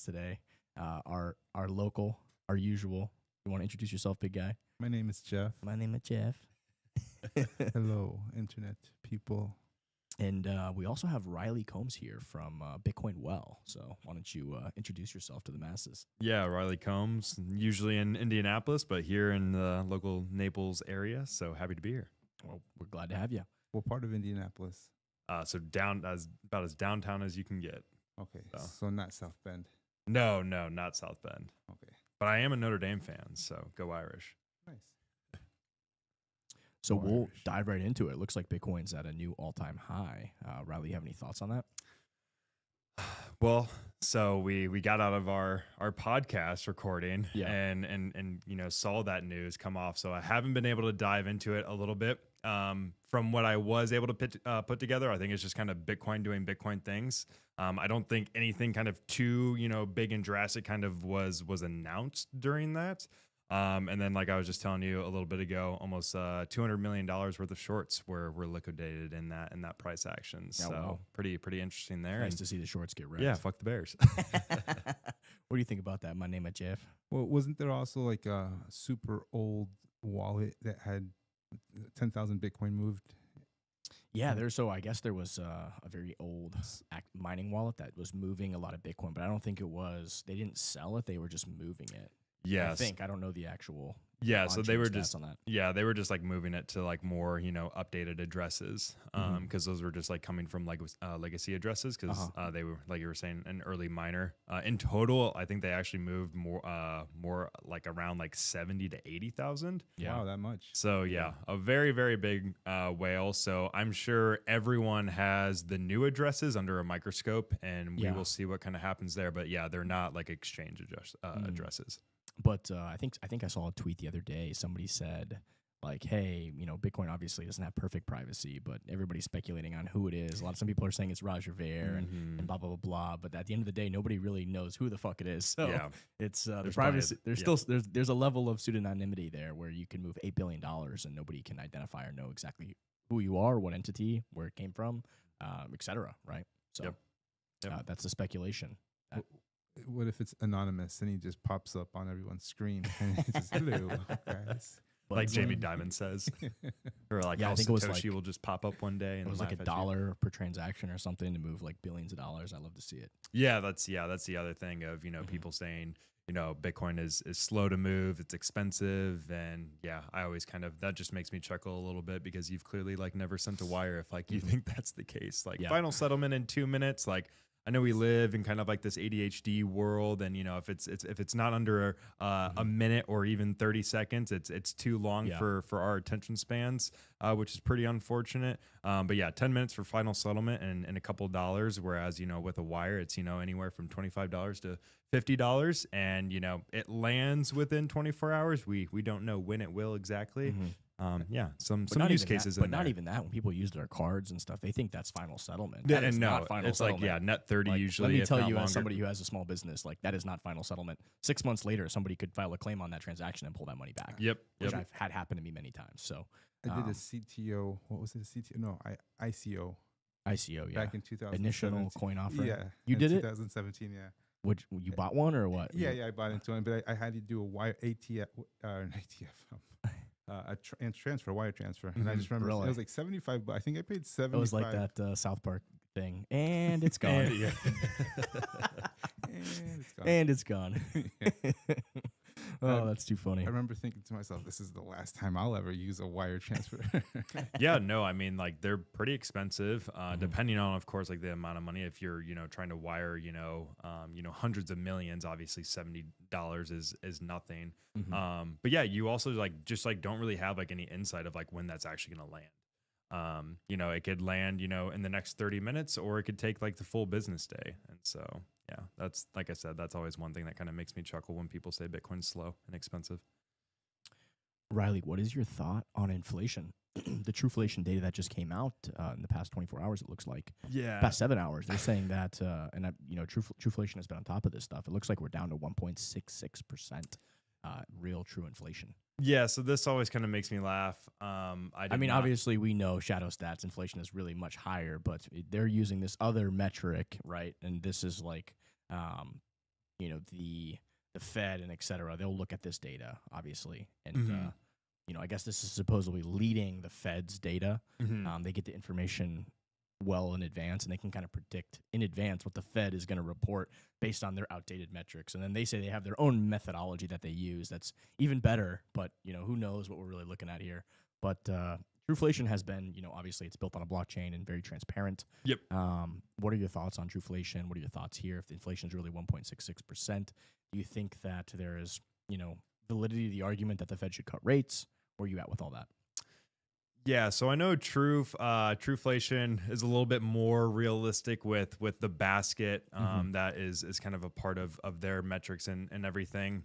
podcast today. Our local, our usual. You want to introduce yourself, big guy? My name is Jeff. My name is Jeff. Hello, internet people. And we also have Riley Combs here from Bitcoin Well. So why don't you introduce yourself to the masses? Yeah, Riley Combs, usually in Indianapolis, but here in the local Naples area. So happy to be here. Well, we're glad to have you. What part of Indianapolis? So about as downtown as you can get. Okay, so not South Bend. No, not South Bend. Okay, But I am a Notre Dame fan, so go Irish. nice. So Go we'll Irish. dive right into it. It looks like Bitcoin's at a new all-time high. Riley, you have any thoughts on that? Well, so we got out of our podcast recording Yeah. and saw that news come off. So I haven't been able to dive into it a little bit. From what I was able to put together, I think it's just kind of Bitcoin doing Bitcoin things. I don't think anything kind of too big and drastic kind of was announced during that. And then, like I was just telling you a little bit ago, almost $200 million worth of shorts were liquidated in that price action. Yeah, So wow. pretty interesting there. Nice And to see the shorts get wrecked. yeah, fuck the Bears. What do you think about that? My name is Jeff. Well, wasn't there also like a super old wallet that had 10,000 Bitcoin moved? Yeah, I guess there was a very old mining wallet that was moving a lot of Bitcoin, but I don't think they didn't sell it. They were just moving it. Yes. I don't know the actual. Yeah, so they were on-chain stats just on that. they were just like moving it to like more updated addresses because those were just like coming from like legacy addresses because they were, like you were saying, an early miner. In total, I think they actually moved more like around like 70 to 80,000. Yeah. Wow, that much. So yeah, a very very big whale. So I'm sure everyone has the new addresses under a microscope, and we Yeah. will see what kind of happens there. But yeah, they're not like exchange addresses. But I think I saw a tweet the other day. Somebody said, like, hey, Bitcoin obviously doesn't have perfect privacy, but everybody's speculating on who it is. Some people are saying it's Roger Ver and blah, blah, blah, blah. But at the end of the day, nobody really knows who the fuck it is. So Yeah. it's the There's privacy. plenty There's a level of pseudonymity there where you can move $8 billion and nobody can identify or know exactly who you are, what entity, where it came from, etc. Right? So Yep. that's the speculation. What if it's anonymous and he just pops up on everyone's screen and he says, "Hello, guys." But Like it's Jamie Dimon says, or like Yeah, I how think it was Satoshi like- will just pop up one day and It was like laugh at you. $1 per transaction or something to move like billions of dollars. I love to see it. Yeah, that's the other thing of people saying Bitcoin is slow to move, it's expensive, and yeah, I always that just makes me chuckle a little bit because you've clearly like never sent a wire if like you think that's the case. Like Yeah. final settlement in 2 minutes, like. I know we live in kind of like this ADHD world, and if it's not under a minute or even 30 seconds, it's too long Yeah. for our attention spans, which is pretty unfortunate. But yeah, 10 minutes for final settlement and a couple dollars, whereas with a wire, it's anywhere from $25 to $50, and it lands within 24 hours. We don't know when it will exactly. Yeah, some But not use even cases that, in but there. not even that. When people use their cards and stuff, they think that's final settlement. Yeah, That is and no, not final it's settlement. like net 30 Like, usually. let me if tell not you, longer. as somebody who has a small business, like that is not final settlement. 6 months later, somebody could file a claim on that transaction and pull that money back. Yep. Which I've had happen to me many times. So I did Um, a CTO. What was it? A CTO? No, ICO ICO, yeah. back in 2017. Initial coin offer. Yeah, You in did it? 2017. Yeah. Which you bought one or what? Yeah, I bought into one, but I had to do a wire ATF, an ATF, transfer, wire transfer, and I just remember Really? it was like 75. But I think I paid 75. It was like that South Park thing, and it's gone. Yeah. And it's gone. And it's gone. Yeah. Oh, that's too funny. I remember thinking to myself, "This is the last time I'll ever use a wire transfer." Yeah, no, I mean, like they're pretty expensive, depending on, of course, like the amount of money. If you're, trying to wire, hundreds of millions, obviously $70 is nothing. But yeah, you also don't really have like any insight of like when that's actually going to land. It could land, in the next 30 minutes, or it could take like the full business day. And so, yeah, that's, like I said, that's always one thing that kind of makes me chuckle when people say Bitcoin's slow and expensive. Riley, what is your thought on inflation? The Trueflation data that just came out in the past 24 hours, it looks like. Yeah. Past 7 hours, they're saying that, Trueflation has been on top of this stuff. It looks like we're down to 1.66% real true inflation. Yeah, so this always kind of makes me laugh. Obviously, we know shadow stats inflation is really much higher, but they're using this other metric, right? And this is like the Fed and et cetera, they'll look at this data, obviously. And, I guess this is supposedly leading the Fed's data. They get the information well in advance, and they can kind of predict in advance what the Fed is going to report based on their outdated metrics. And then they say they have their own methodology that they use that's even better, but, who knows what we're really looking at here. But Trueflation has been, obviously it's built on a blockchain and very transparent. Yep. What are your thoughts on Trueflation? What are your thoughts here? If the inflation is really 1.66%, do you think that there is, validity to the argument that the Fed should cut rates? Where are you at with all that? Yeah, so I know Trueflation is a little bit more realistic with the basket that is kind of a part of their metrics and everything.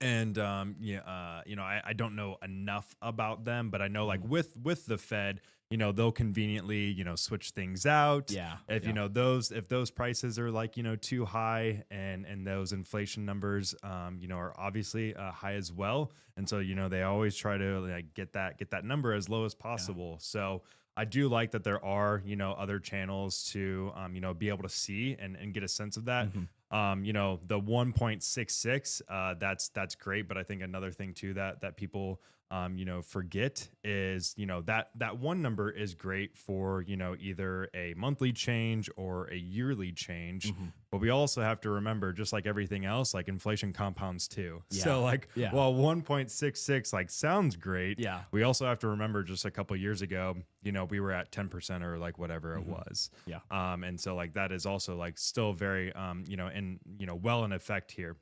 And I don't know enough about them, but I know like with the Fed, they'll conveniently switch things out. Yeah. If if those prices are like too high, and those inflation numbers are obviously high as well, and so they always try to like get that number as low as possible. Yeah. So I do like that there are other channels to be able to see and get a sense of that. The 1.66 that's great, but I think another thing too that people forget is that one number is great for either a monthly change or a yearly change, but we also have to remember, just like everything else, like inflation compounds too. Yeah. So while 1.66 like sounds great, we also have to remember just a couple years ago we were at 10% or like whatever it was. And so like that is also like still very well in effect here.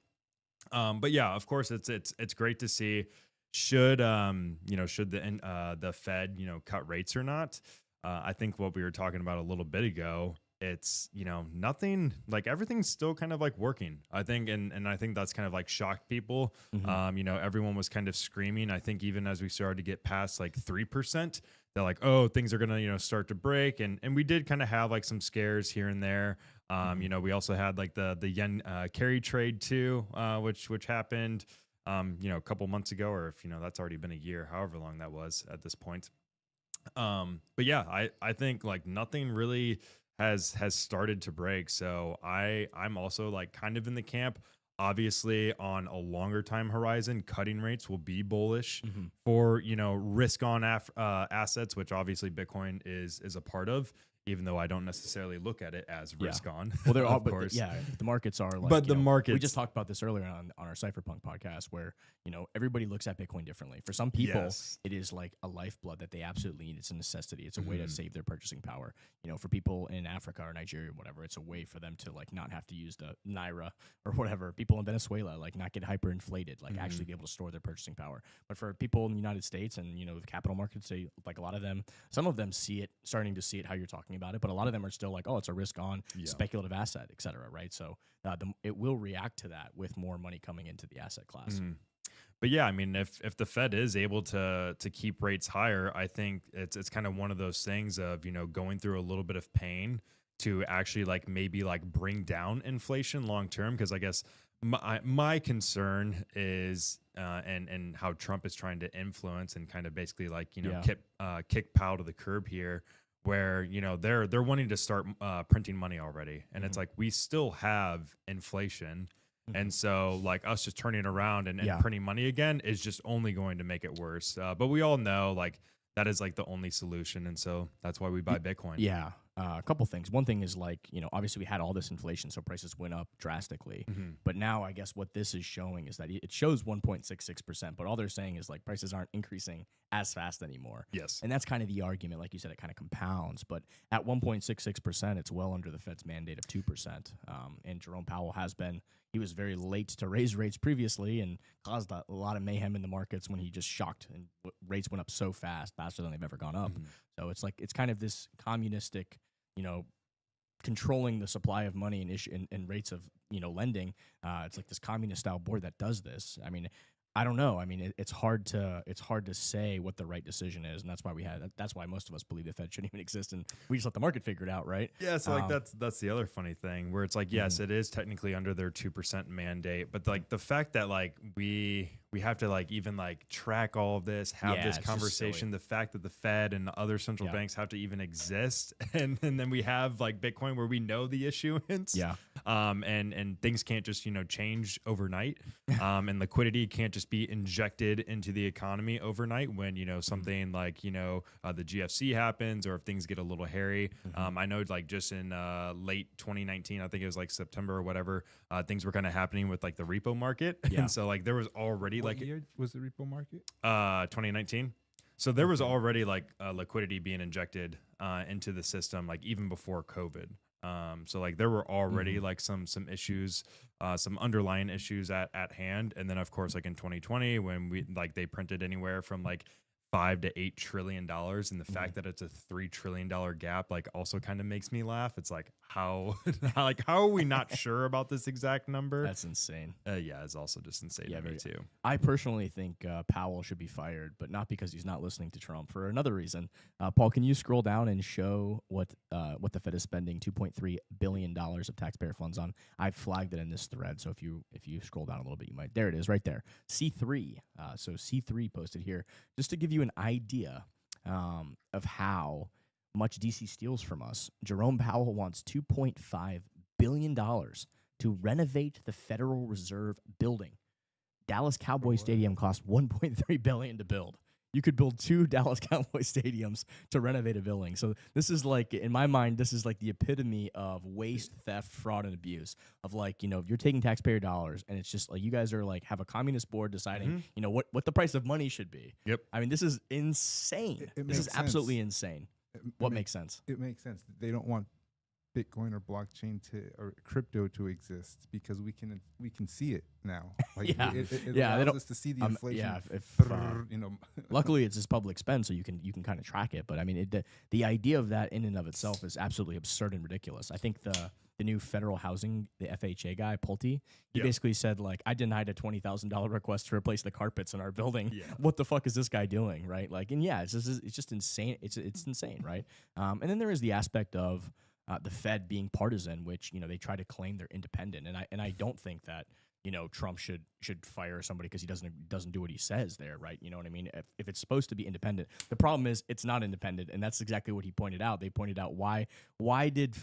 But yeah, of course it's great to see. Should the Fed cut rates or not? I think what we were talking about a little bit ago, it's nothing, like everything's still kind of like working, I think, and I think that's kind of like shocked people. Everyone was kind of screaming, I think, even as we started to get past like 3%, they're like, oh, things are gonna start to break, and we did kind of have like some scares here and there. We also had like the yen carry trade too, which happened a couple months ago, or if that's already been a year, however long that was at this point. But yeah, I think like nothing really has started to break. So I'm also like kind of in the camp. Obviously, on a longer time horizon, cutting rates will be bullish for risk on assets, which obviously Bitcoin is a part of. Even though I don't necessarily look at it as risk on. Well, they're all, of course. The markets are like, but the markets. We just talked about this earlier on our Cypherpunk podcast, where everybody looks at Bitcoin differently. For some people, it is like a lifeblood that they absolutely need. It's a necessity. It's a way to save their purchasing power. For people in Africa or Nigeria or whatever, it's a way for them to like not have to use the naira or whatever. People in Venezuela like not get hyperinflated, like actually be able to store their purchasing power. But for people in the United States and the capital markets, they like a lot of them. Some of them starting to see it how you're talking about it, but a lot of them are still like, oh, it's a risk on speculative asset, et cetera, right? So it will react to that with more money coming into the asset class. But yeah, I mean, if the Fed is able to keep rates higher, I think it's kind of one of those things of going through a little bit of pain to actually like maybe like bring down inflation long term. Because I guess my concern is and how Trump is trying to influence and kind of basically like kick Powell to the curb here, where they're wanting to start printing money already, and it's like we still have inflation. And so like us just turning around and printing money again is just only going to make it worse. But we all know like that is like the only solution. And so that's why we buy Bitcoin. Yeah. A couple things. One thing is like, obviously we had all this inflation, so prices went up drastically. But now I guess what this is showing is that it shows 1.66%, but all they're saying is like prices aren't increasing as fast anymore. Yes. And that's kind of the argument. Like you said, it kind of compounds. But at 1.66%, it's well under the Fed's mandate of 2%. And Jerome Powell he was very late to raise rates previously and caused a lot of mayhem in the markets when he just shocked and rates went up so fast, faster than they've ever gone up. So it's like it's kind of this communistic, controlling the supply of money and rates of lending. It's like this communist style board that does this. I mean, I don't know. I mean, it's hard to say what the right decision is, and that's why most of us believe the Fed shouldn't even exist, and we just let the market figure it out, right? Yeah, so like that's the other funny thing where it's like, yes, it is technically under their 2% mandate, but like the fact that like we have to like even like track all of this, have this conversation, the fact that the Fed and the other central banks have to even exist, and then we have like Bitcoin where we know the issuance, and things can't just change overnight, and liquidity can't just be injected into the economy overnight when something like the GFC happens or if things get a little hairy. I know like just in late 2019, I think it was like September or whatever, things were kind of happening with like the repo market, and so like there was already what year was the repo market? 2019. So there was already like liquidity being injected into the system, like even before COVID. So like there were already like some issues, some underlying issues at hand. And then of course, like in 2020, when they printed anywhere from like $5 to $8 trillion, and the fact that it's a $3 trillion gap, like also kind of makes me laugh. It's like, how are we not sure about this exact number? That's insane. Yeah, it's also just insane to me too. I personally think Powell should be fired, but not because he's not listening to Trump. For another reason, Paul, can you scroll down and show what the Fed is spending $2.3 billion of taxpayer funds on? I've flagged it in this thread, so if you scroll down a little bit, you might. There it is, right there. C3. So C3 posted here just to give you an idea of how much DC steals from us. Jerome Powell wants $2.5 billion to renovate the Federal Reserve building. Dallas Cowboy Stadium cost $1.3 billion to build. You could build 2 Dallas Cowboy stadiums to renovate a building. So this is like, in my mind, this is like the epitome of waste, theft, fraud, and abuse. Of like, you're taking taxpayer dollars, and it's just like you guys are like have a communist board deciding, what the price of money should be. Yep. I mean, this is insane. This is absolutely insane. What makes sense? It makes sense. They don't want Bitcoin or blockchain or crypto to exist because we can see it now. Like it allows us to see the inflation. Luckily, it's just public spend, so you can kind of track it. But I mean, the idea of that in and of itself is absolutely absurd and ridiculous. I think the new federal housing, the FHA guy, Pulte, he basically said like, I denied a $20,000 request to replace the carpets in our building. Yeah. What the fuck is this guy doing, right? Like, and it's just insane. It's insane, right? And then there is the aspect of the Fed being partisan, which they try to claim they're independent, and I don't think that Trump should fire somebody because he doesn't do what he says there, right? You know what I mean? If it's supposed to be independent, the problem is it's not independent, and that's exactly what he pointed out. They pointed out why did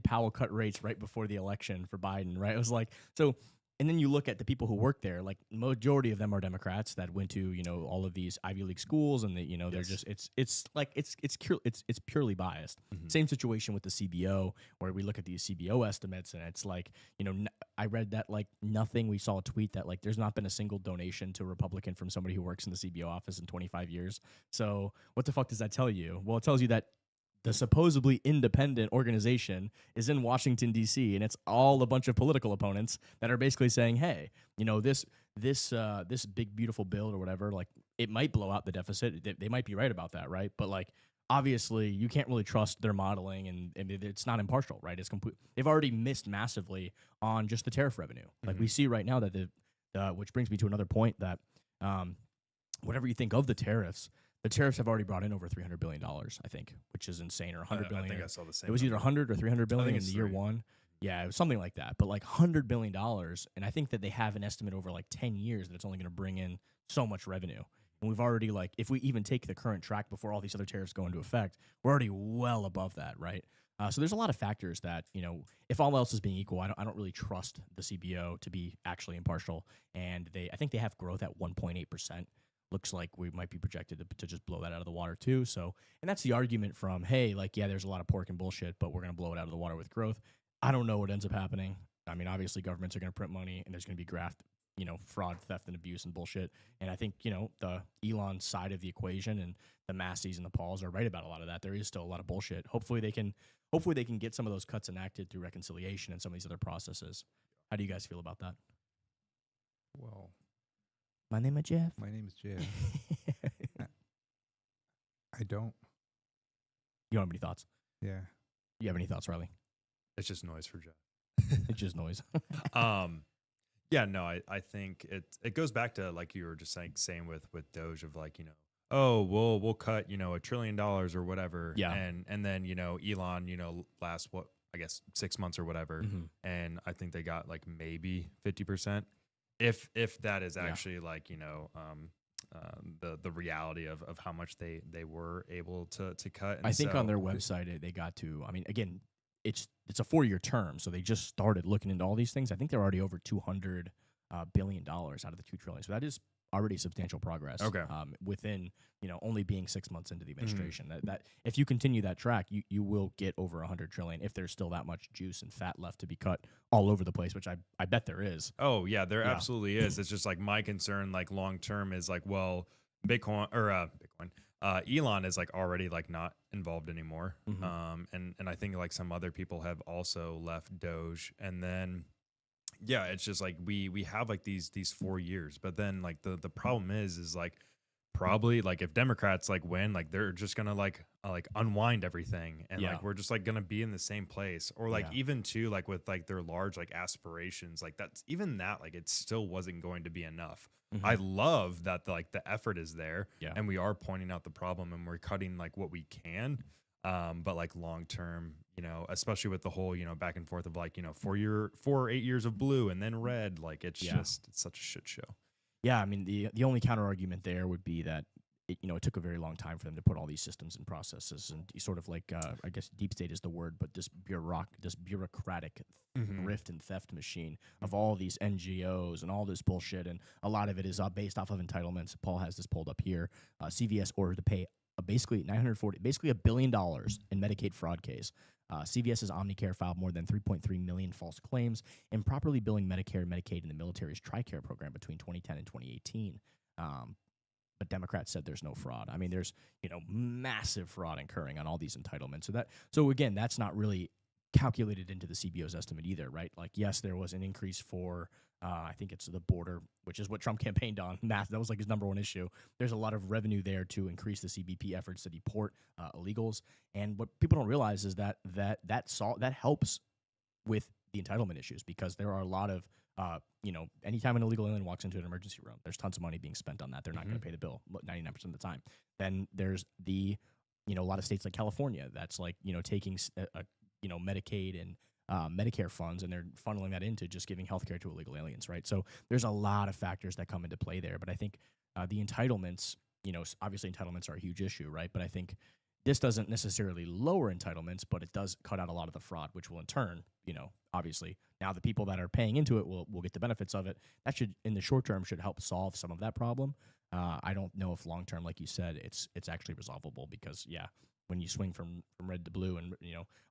Powell cut rates right before the election for Biden, right? It was like so. And then you look at the people who work there, like majority of them are Democrats that went to all of these Ivy League schools, and they're just it's purely biased. Same situation with the CBO, where we look at these CBO estimates, and it's like I read that like nothing. We saw a tweet that like there's not been a single donation to a Republican from somebody who works in the CBO office in 25 years. So what the fuck does that tell you? Well, it tells you that the supposedly independent organization is in Washington, D.C., and it's all a bunch of political opponents that are basically saying, hey, this big, beautiful bill or whatever, like, it might blow out the deficit. They might be right about that, right? But, like, obviously, you can't really trust their modeling, and it's not impartial, right? It's complete. They've already missed massively on just the tariff revenue. Like, we see right now that which brings me to another point that whatever you think of the tariffs have already brought in over $300 billion, I think, which is insane, or $100 billion. I think I saw the same. It was either 100 or 300 billion in the year 3. one. Yeah, it was something like that. But like $100 billion, and I think that they have an estimate over like 10 years that it's only going to bring in so much revenue. And we've already like, if we even take the current track before all these other tariffs go into effect, we're already well above that, right? So there's a lot of factors that, if all else is being equal, I don't really trust the CBO to be actually impartial. And I think they have growth at 1.8%. Looks like we might be projected to just blow that out of the water too. So, and that's the argument from, hey, like, yeah, there's a lot of pork and bullshit, but we're going to blow it out of the water with growth. I don't know what ends up happening. I mean, obviously governments are going to print money, and there's going to be fraud, theft, and abuse and bullshit. And I think, the Elon side of the equation and the Masseys and the Pauls are right about a lot of that. There is still a lot of bullshit. Hopefully they can get some of those cuts enacted through reconciliation and some of these other processes. How do you guys feel about that? Well, my name is Jeff. My name is Jeff. I don't. You don't have any thoughts? Yeah. You have any thoughts, Riley? It's just noise for Jeff. It's just noise. Yeah, Yeah, no, I think it goes back to like you were just saying with Doge of like, oh, we'll cut, $1 trillion or whatever. Yeah. And then, Elon, last what, I guess 6 months or whatever. And I think they got like maybe 50%. If that is actually like, the reality of how much they were able to cut. And I think on their website they got to, I mean, again, it's a 4-year term, so they just started looking into all these things. I think they're already over $200 billion out of the $2 trillion. So that is already substantial progress. Okay. Within only being 6 months into the administration. That if you continue that track, you will get over $100 trillion if there's still that much juice and fat left to be cut all over the place, which I bet there is. Oh yeah, there absolutely is. It's just like my concern, like long term, is like, well, Bitcoin. Elon is like already like not involved anymore. And I think like some other people have also left Doge, and then it's just like we have like these 4 years, but then like the problem is like probably like if Democrats like win, like they're just gonna like unwind everything, and like we're just like gonna be in the same place, or like even too like with like their large like aspirations, like that's even that like it still wasn't going to be enough. I love that the effort is there, and we are pointing out the problem, and we're cutting like what we can, but like long term, especially with the whole back and forth of like 4 or 8 years of blue and then red, like it's just it's such a shit show. Yeah, I mean the only counter argument there would be that it took a very long time for them to put all these systems and processes, and sort of like I guess deep state is the word, but this bureaucratic thrift and theft machine of all these NGOs and all this bullshit, and a lot of it is based off of entitlements. Paul has this pulled up here. CVS ordered to pay basically $1 billion in Medicaid fraud case. CVS's Omnicare filed more than 3.3 million false claims, improperly billing Medicare and Medicaid in the military's TRICARE program between 2010 and 2018. But Democrats said there's no fraud. I mean, there's massive fraud occurring on all these entitlements. So again, that's not really calculated into the CBO's estimate either, right? Like, yes, there was an increase for I think it's the border, which is what Trump campaigned on. That was like his number one issue. There's a lot of revenue there to increase the CBP efforts to deport illegals. And what people don't realize is that helps with the entitlement issues, because there are a lot of anytime an illegal alien walks into an emergency room, there's tons of money being spent on that. They're not going to pay the bill 99% of the time. Then there's a lot of states like California that's like taking Medicaid and Medicare funds, and they're funneling that into just giving healthcare to illegal aliens, right? So there's a lot of factors that come into play there. But I think the entitlements, obviously entitlements are a huge issue, right? But I think this doesn't necessarily lower entitlements, but it does cut out a lot of the fraud, which will in turn, obviously now the people that are paying into it will get the benefits of it. That should, in the short term, should help solve some of that problem. I don't know if long term, like you said, it's actually resolvable, because when you swing from red to blue, and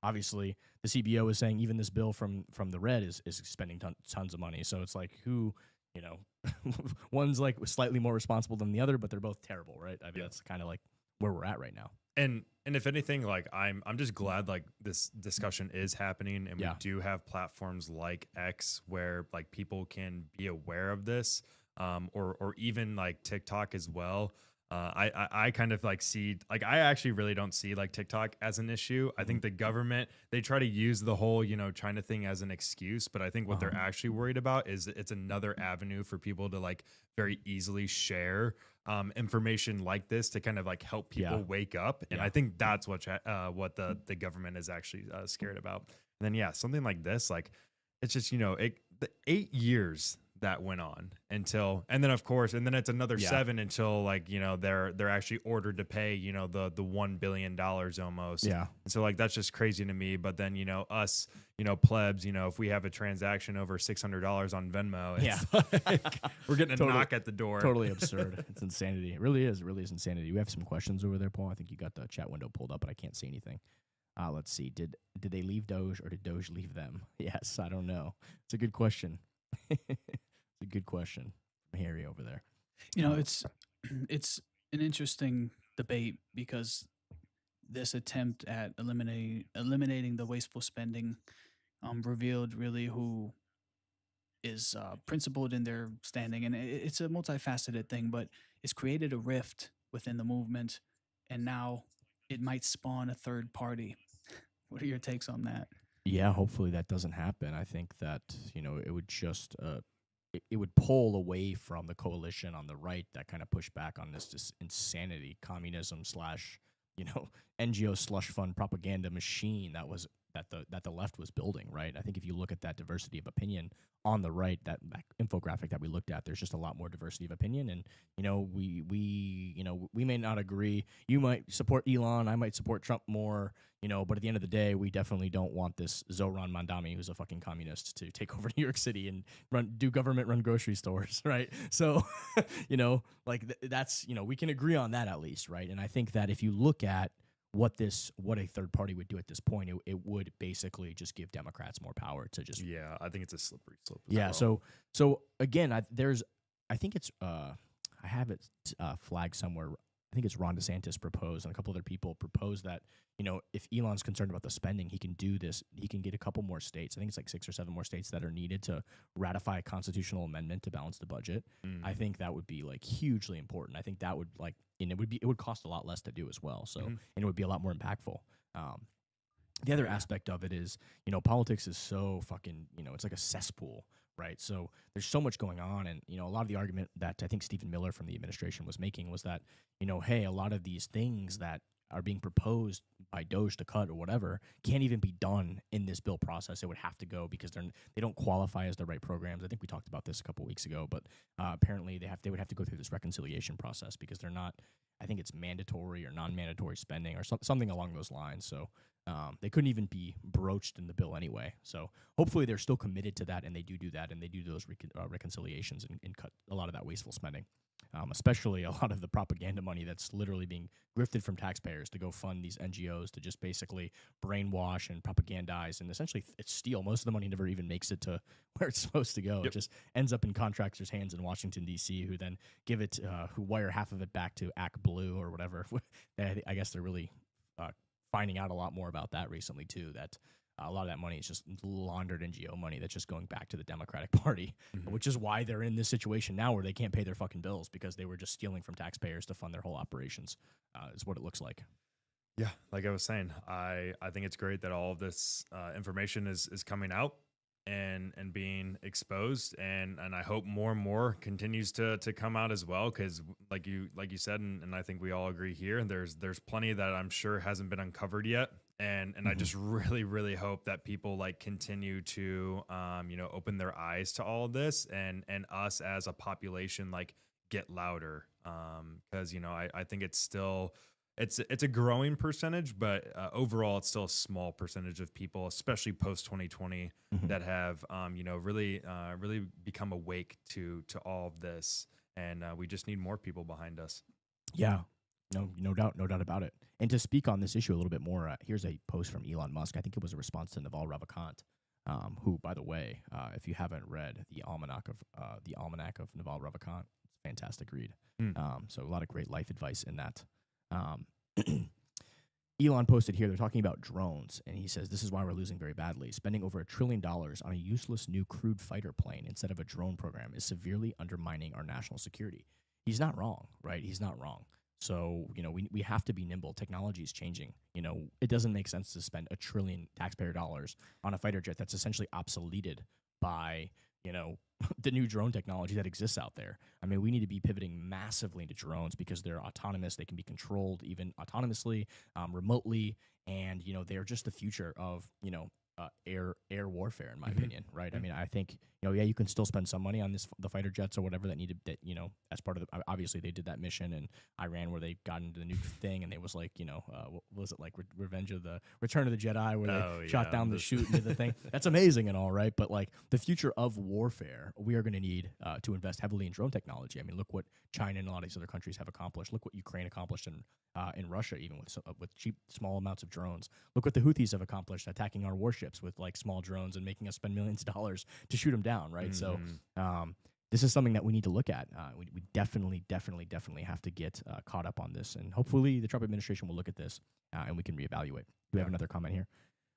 obviously the CBO is saying even this bill from the red is spending tons of money. So it's like who one's like slightly more responsible than the other, but they're both terrible, right? I mean that's kind of like where we're at right now. And if anything, like I'm just glad like this discussion is happening, and we do have platforms like X where like people can be aware of this, or even like TikTok as well. I kind of like see, like, I actually really don't see like TikTok as an issue. I think the government, they try to use the whole, China thing as an excuse, but I think what they're actually worried about is it's another avenue for people to like very easily share information like this to kind of like help people wake up. And I think that's what the government is actually scared about. And then, something like this, like it's just, the 8 years that went on until, and then of course, and then it's another 7 until like, they're actually ordered to pay, the $1 billion almost. Yeah. And so like, that's just crazy to me. But then, us, plebs, if we have a transaction over $600 on Venmo, it's like, we're getting a knock at the door. Totally absurd. It's insanity. It really is insanity. We have some questions over there, Paul. I think you got the chat window pulled up, but I can't see anything. Let's see. Did they leave Doge, or did Doge leave them? Yes. I don't know. It's a good question. It's a good question from Harry over there. It's an interesting debate, because this attempt at eliminating the wasteful spending revealed really who is principled in their standing, and it's a multifaceted thing, but it's created a rift within the movement, and now it might spawn a third party. What are your takes on that? Yeah, hopefully that doesn't happen. I think that it would just it would pull away from the coalition on the right that kind of pushed back on this just insanity, communism / NGO slush fund propaganda machine that the left was building, right? I think if you look at that diversity of opinion on the right, that infographic that we looked at, there's just a lot more diversity of opinion, and we may not agree. You might support Elon, I might support Trump more, but at the end of the day, we definitely don't want this Zohran Mandami, who's a fucking communist, to take over New York City and do government-run grocery stores, right? So, that's we can agree on that at least, right? And I think that if you look at what a third party would do at this point, it would basically just give Democrats more power to just. Yeah, I think it's a slippery slope. Yeah. Well. So again, I think it's I have it flagged somewhere. I think it's Ron DeSantis proposed, and a couple other people proposed that if Elon's concerned about the spending, he can do this. He can get a couple more states. I think it's like 6 or 7 more states that are needed to ratify a constitutional amendment to balance the budget. I think that would be like hugely important. I think that would and it would cost a lot less to do as well. So and it would be a lot more impactful. The other aspect of it is, politics is so fucking, it's like a cesspool, right? So there's so much going on, and a lot of the argument that I think Stephen Miller from the administration was making was that, hey, a lot of these things that are being proposed by Doge to cut or whatever can't even be done in this bill process. It would have to go because they don't qualify as the right programs. I think we talked about this a couple weeks ago, but apparently they would have to go through this reconciliation process because they're not. I think it's mandatory or non-mandatory spending or something along those lines. So they couldn't even be broached in the bill anyway. So hopefully they're still committed to that, and they do that, and they do those reconciliations and cut a lot of that wasteful spending. Especially a lot of the propaganda money that's literally being grifted from taxpayers to go fund these NGOs to just basically brainwash and propagandize and essentially steal. Most of the money never even makes it to where it's supposed to go. Yep. It just ends up in contractors' hands in Washington, D.C., who then who wire half of it back to ACT Blue or whatever. I guess they're really finding out a lot more about that recently, too, that a lot of that money is just laundered NGO money that's just going back to the Democratic Party, which is why they're in this situation now where they can't pay their fucking bills because they were just stealing from taxpayers to fund their whole operations, is what it looks like. Yeah, like I was saying, I think it's great that all of this information is coming out and being exposed, and I hope more and more continues to come out as well, because like you said, and I think we all agree here, there's plenty that I'm sure hasn't been uncovered yet. And I just really, really hope that people continue to, open their eyes to all of this and us as a population, get louder. Cause I think it's still, it's a growing percentage, but overall it's still a small percentage of people, especially post 2020 that have, really become awake to all of this. And we just need more people behind us. Yeah. No doubt about it. And to speak on this issue a little bit more, here's a post from Elon Musk. I think it was a response to Naval Ravikant, who, by the way, if you haven't read the Almanac of Naval Ravikant, it's a fantastic read. So a lot of great life advice in that. Elon posted here, they're talking about drones, and he says, this is why we're losing very badly. Spending over $1 trillion on a useless new crewed fighter plane instead of a drone program is severely undermining our national security. He's not wrong, right? He's not wrong. So, we have to be nimble. Technology is changing. It doesn't make sense to spend $1 trillion taxpayer dollars on a fighter jet that's essentially obsoleted by, the new drone technology that exists out there. I mean, we need to be pivoting massively into drones because they're autonomous. They can be controlled even autonomously, remotely, and, they're just the future of, air warfare, in my opinion, right? I mean, I think, you can still spend some money on the fighter jets or whatever that needed that, as part of obviously they did that mission in Iran where they got into the nuke thing, and it was like, what was it, like Return of the Jedi, where they shot down the chute into the thing. That's amazing and all, right? But the future of warfare, we are going to need to invest heavily in drone technology. I mean, look what China and a lot of these other countries have accomplished. Look what Ukraine accomplished in Russia, even with cheap, small amounts of drones. Look what the Houthis have accomplished, attacking our warships with small drones and making us spend millions of dollars to shoot them down, right? So this is something that we need to look at. We definitely have to get caught up on this, and hopefully the Trump administration will look at this and we can reevaluate. We have another comment here.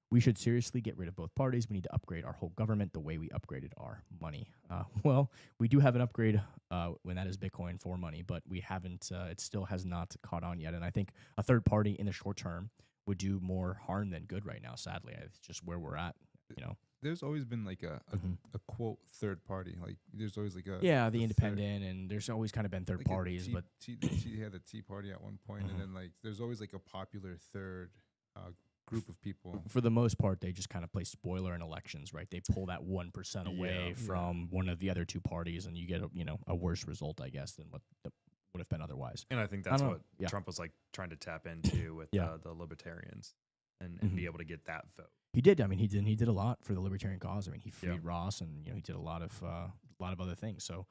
We should seriously get rid of both parties. We need to upgrade our whole government the way we upgraded our money. Well, we do have an upgrade when that is Bitcoin for money, but we haven't. It still has not caught on yet, and I think a third party in the short term would do more harm than good right now. Sadly, it's just where we're at. there's always been like a quote third party. Like there's always like the independent, and there's always kind of been third parties. But he had a Tea Party at one point, and then like there's always like a popular third group of people. For the most part, they just kind of play spoiler in elections, right? They pull that 1% away from one of the other two parties, and you get a worse result, I guess, than what would have been otherwise. And I think that's what Trump was like trying to tap into with the libertarians and be able to get that vote. He did. I mean, he did a lot for the libertarian cause. I mean, he freed Ross, and he did a lot of other things. So,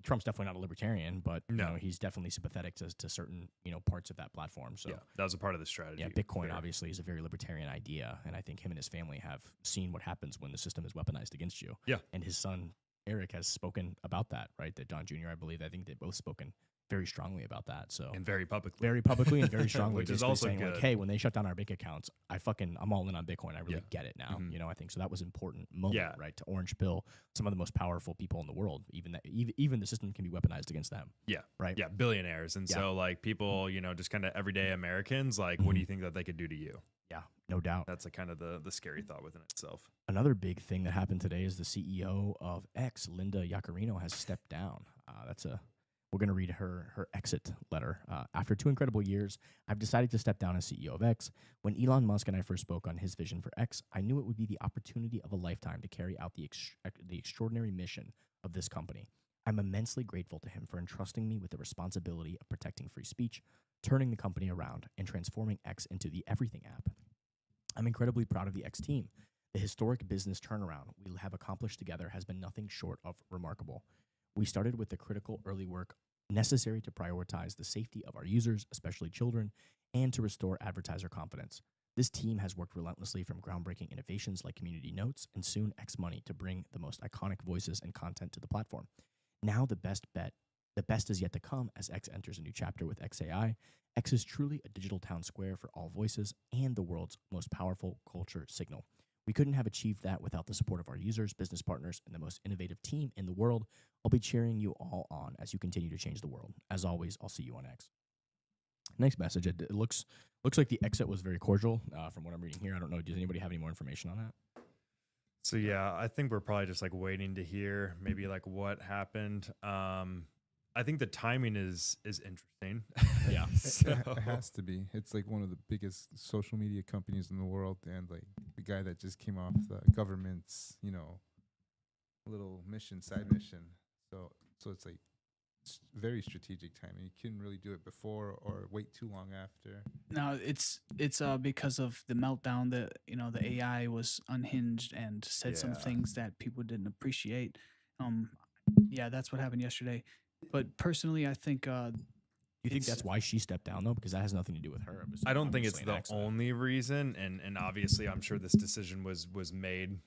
Trump's definitely not a libertarian, but he's definitely sympathetic to certain parts of that platform. So that was a part of the strategy. Yeah, Bitcoin obviously is a very libertarian idea, and I think him and his family have seen what happens when the system is weaponized against you. Yeah, and his son Eric has spoken about that. Right, that Don Jr. I believe. I think they've both spoken very strongly about that. So and very publicly and very strongly, which is also saying good. Like, hey, when they shut down our bank accounts, I'm all in on Bitcoin. I really get it now. I think so. That was important moment, right? To orange pill some of the most powerful people in the world. Even the system can be weaponized against them. Yeah, right. Yeah, billionaires, and so like people, just kind of everyday Americans. Like, what do you think that they could do to you? Yeah, no doubt. That's a kind of the scary thought within itself. Another big thing that happened today is the CEO of X, Linda Yaccarino, has stepped down. We're going to read her exit letter. After 2 incredible years, I've decided to step down as CEO of X. When Elon Musk and I first spoke on his vision for X, I knew it would be the opportunity of a lifetime to carry out the extraordinary mission of this company. I'm immensely grateful to him for entrusting me with the responsibility of protecting free speech, turning the company around, and transforming X into the everything app. I'm incredibly proud of the X team. The historic business turnaround we have accomplished together has been nothing short of remarkable. We started with the critical early work necessary to prioritize the safety of our users, especially children, and to restore advertiser confidence. This team has worked relentlessly from groundbreaking innovations like Community Notes and soon X Money to bring the most iconic voices and content to the platform. Now the best is yet to come as X enters a new chapter with XAI. X is truly a digital town square for all voices and the world's most powerful culture signal. We couldn't have achieved that without the support of our users, business partners, and the most innovative team in the world. I'll be cheering you all on as you continue to change the world. As always, I'll see you on X. Next message. It looks like the exit was very cordial from what I'm reading here. I don't know. Does anybody have any more information on that? So, I think we're probably just like waiting to hear maybe like what happened. I think the timing is interesting. Yeah, it has to be. It's like one of the biggest social media companies in the world, and like the guy that just came off the government's, little side mission. So it's like very strategic timing. You couldn't really do it before or wait too long after. No, it's because of the meltdown that the AI was unhinged and said some things that people didn't appreciate. That's what happened yesterday. But personally, I think. You think that's why she stepped down, though? Because that has nothing to do with her. I don't think it's the only reason, and obviously, I'm sure this decision was made,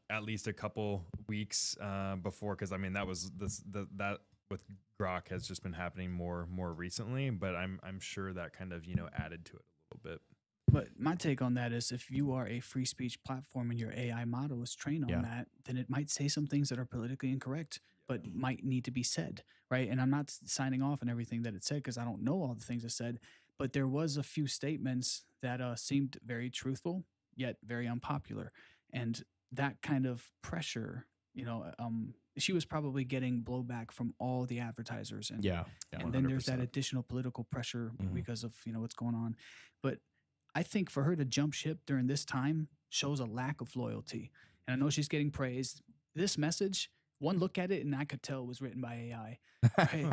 at least a couple weeks before. Because I mean, that was that with Grok has just been happening more recently. But I'm sure that kind of added to it a little bit. But my take on that is, if you are a free speech platform and your AI model is trained on that, then it might say some things that are politically incorrect, but might need to be said, right? And I'm not signing off on everything that it said because I don't know all the things it said, but there was a few statements that seemed very truthful, yet very unpopular. And that kind of pressure, she was probably getting blowback from all the advertisers. And, and then there's that additional political pressure because of, what's going on. But I think for her to jump ship during this time shows a lack of loyalty. And I know she's getting praised. This message, one look at it and I could tell it was written by AI. Right?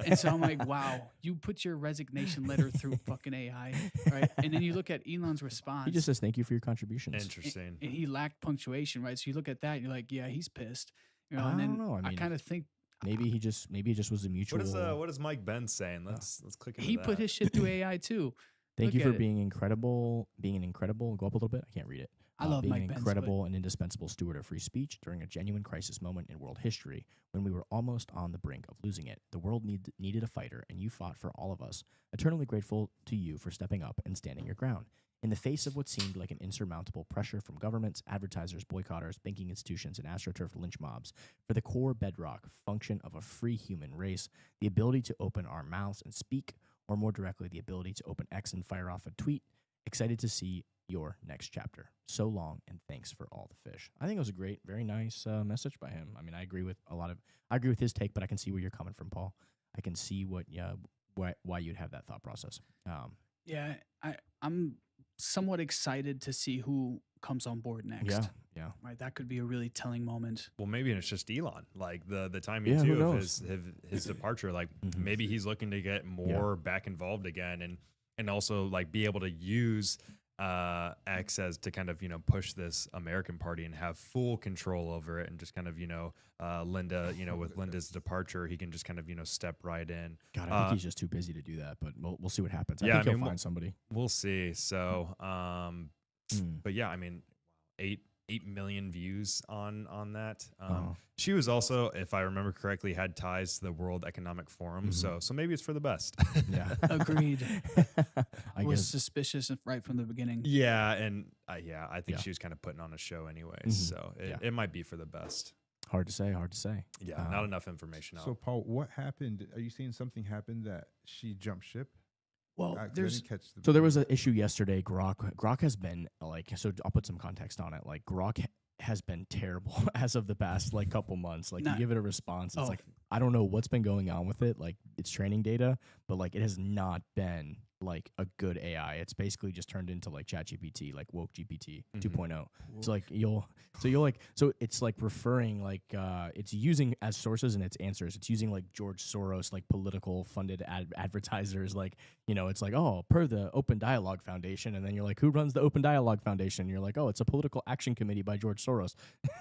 And so I'm like, wow, you put your resignation letter through fucking AI, right? And then you look at Elon's response. He just says, thank you for your contributions. Interesting. And he lacked punctuation, right? So you look at that and you're like, yeah, he's pissed. I don't know. I mean, I kind of think maybe it just was a mutual. What is Mike Benz saying? Let's click into He that. put his shit through AI too. Thank you for being incredible. Go up a little bit. I can't read it. I love being Mike an Benz, incredible and indispensable steward of free speech during a genuine crisis moment in world history when we were almost on the brink of losing it. The world needed a fighter, and you fought for all of us. Eternally grateful to you for stepping up and standing your ground. In the face of what seemed like an insurmountable pressure from governments, advertisers, boycotters, banking institutions, and AstroTurf lynch mobs, for the core bedrock function of a free human race, the ability to open our mouths and speak, or more directly, the ability to open X and fire off a tweet, excited to see your next chapter. So long, and thanks for all the fish. I think it was a great, very nice message by him. I mean, I agree with his take, but I can see where you're coming from, Paul. I can see why you'd have that thought process. Yeah, I'm somewhat excited to see who comes on board next. Yeah. Right, that could be a really telling moment. Well, maybe it's just Elon, like the timing Yeah, who too of knows? his departure. Like Mhm. maybe he's looking to get more back involved again, and also like be able to use X as to kind of push this American party and have full control over it, and just kind of Linda, with Linda's departure, he can just kind of step right in. God, I think he's just too busy to do that, but we'll see what happens. I Yeah, think I he'll mean, find somebody. We'll see. So, but yeah, I mean, 8 million views on that. She was also, if I remember correctly, had ties to the World Economic Forum. So maybe it's for the best. Yeah, Agreed. I Was guess. suspicious right from the beginning. Yeah, and I think Yeah. she was kind of putting on a show anyways. Mhm. So Yeah. it might be for the best. Hard to say. Yeah, not enough information out. So, Paul, what happened? Are you saying something happened that she jumped ship? Well, 'Cause I there's didn't catch the So there was an issue yesterday. Grok has been so I'll put some context on it. Like Grok has been terrible as of the past couple months. Like you Not- give it a response, it's Oh. like I don't know what's been going on with it. Like it's training data, but like it has not been like a good AI. It's basically just turned into like ChatGPT, like woke GPT 2.0. So like so it's like referring it's using as sources and its answers. It's using like George Soros like political funded advertisers it's like, oh, per the Open Dialogue Foundation, and then you're like, who runs the Open Dialogue Foundation? And you're like, oh, it's a political action committee by George Soros.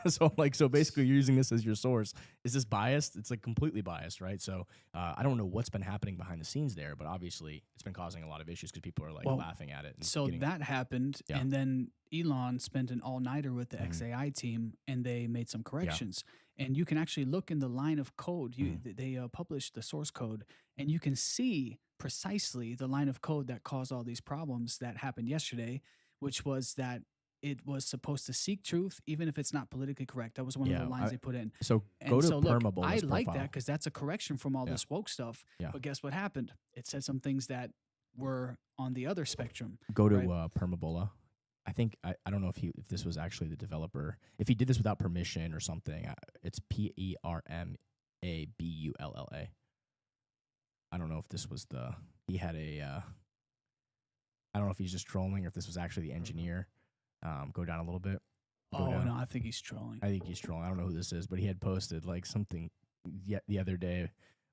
so basically you're using this as your source. Is this biased? It's like completely biased, right? So I don't know what's been happening behind the scenes there, but obviously it's been causing a lot of issues because people are like laughing at it. And So that happened, Yeah. and then Elon spent an all-nighter with the XAI team, and they made some corrections. And you can actually look in the line of code. They published the source code, and you can see precisely the line of code that caused all these problems that happened yesterday, which was that it was supposed to seek truth, even if it's not politically correct. That was one of the lines they put in. So And go to so look, Permabola's I like profile. that because that's a correction from all this woke stuff. Yeah. But guess what happened? It said some things that were on the other spectrum. Go to right? Permabola. I think I don't know if this was actually the developer. If he did this without permission or something, it's PERMABULLA. I don't know if this was he had a. I don't know if he's just trolling or if this was actually the engineer. Go down a little bit. Go down. No, I think he's trolling. I think he's trolling. I don't know who this is, but he had posted like something the other day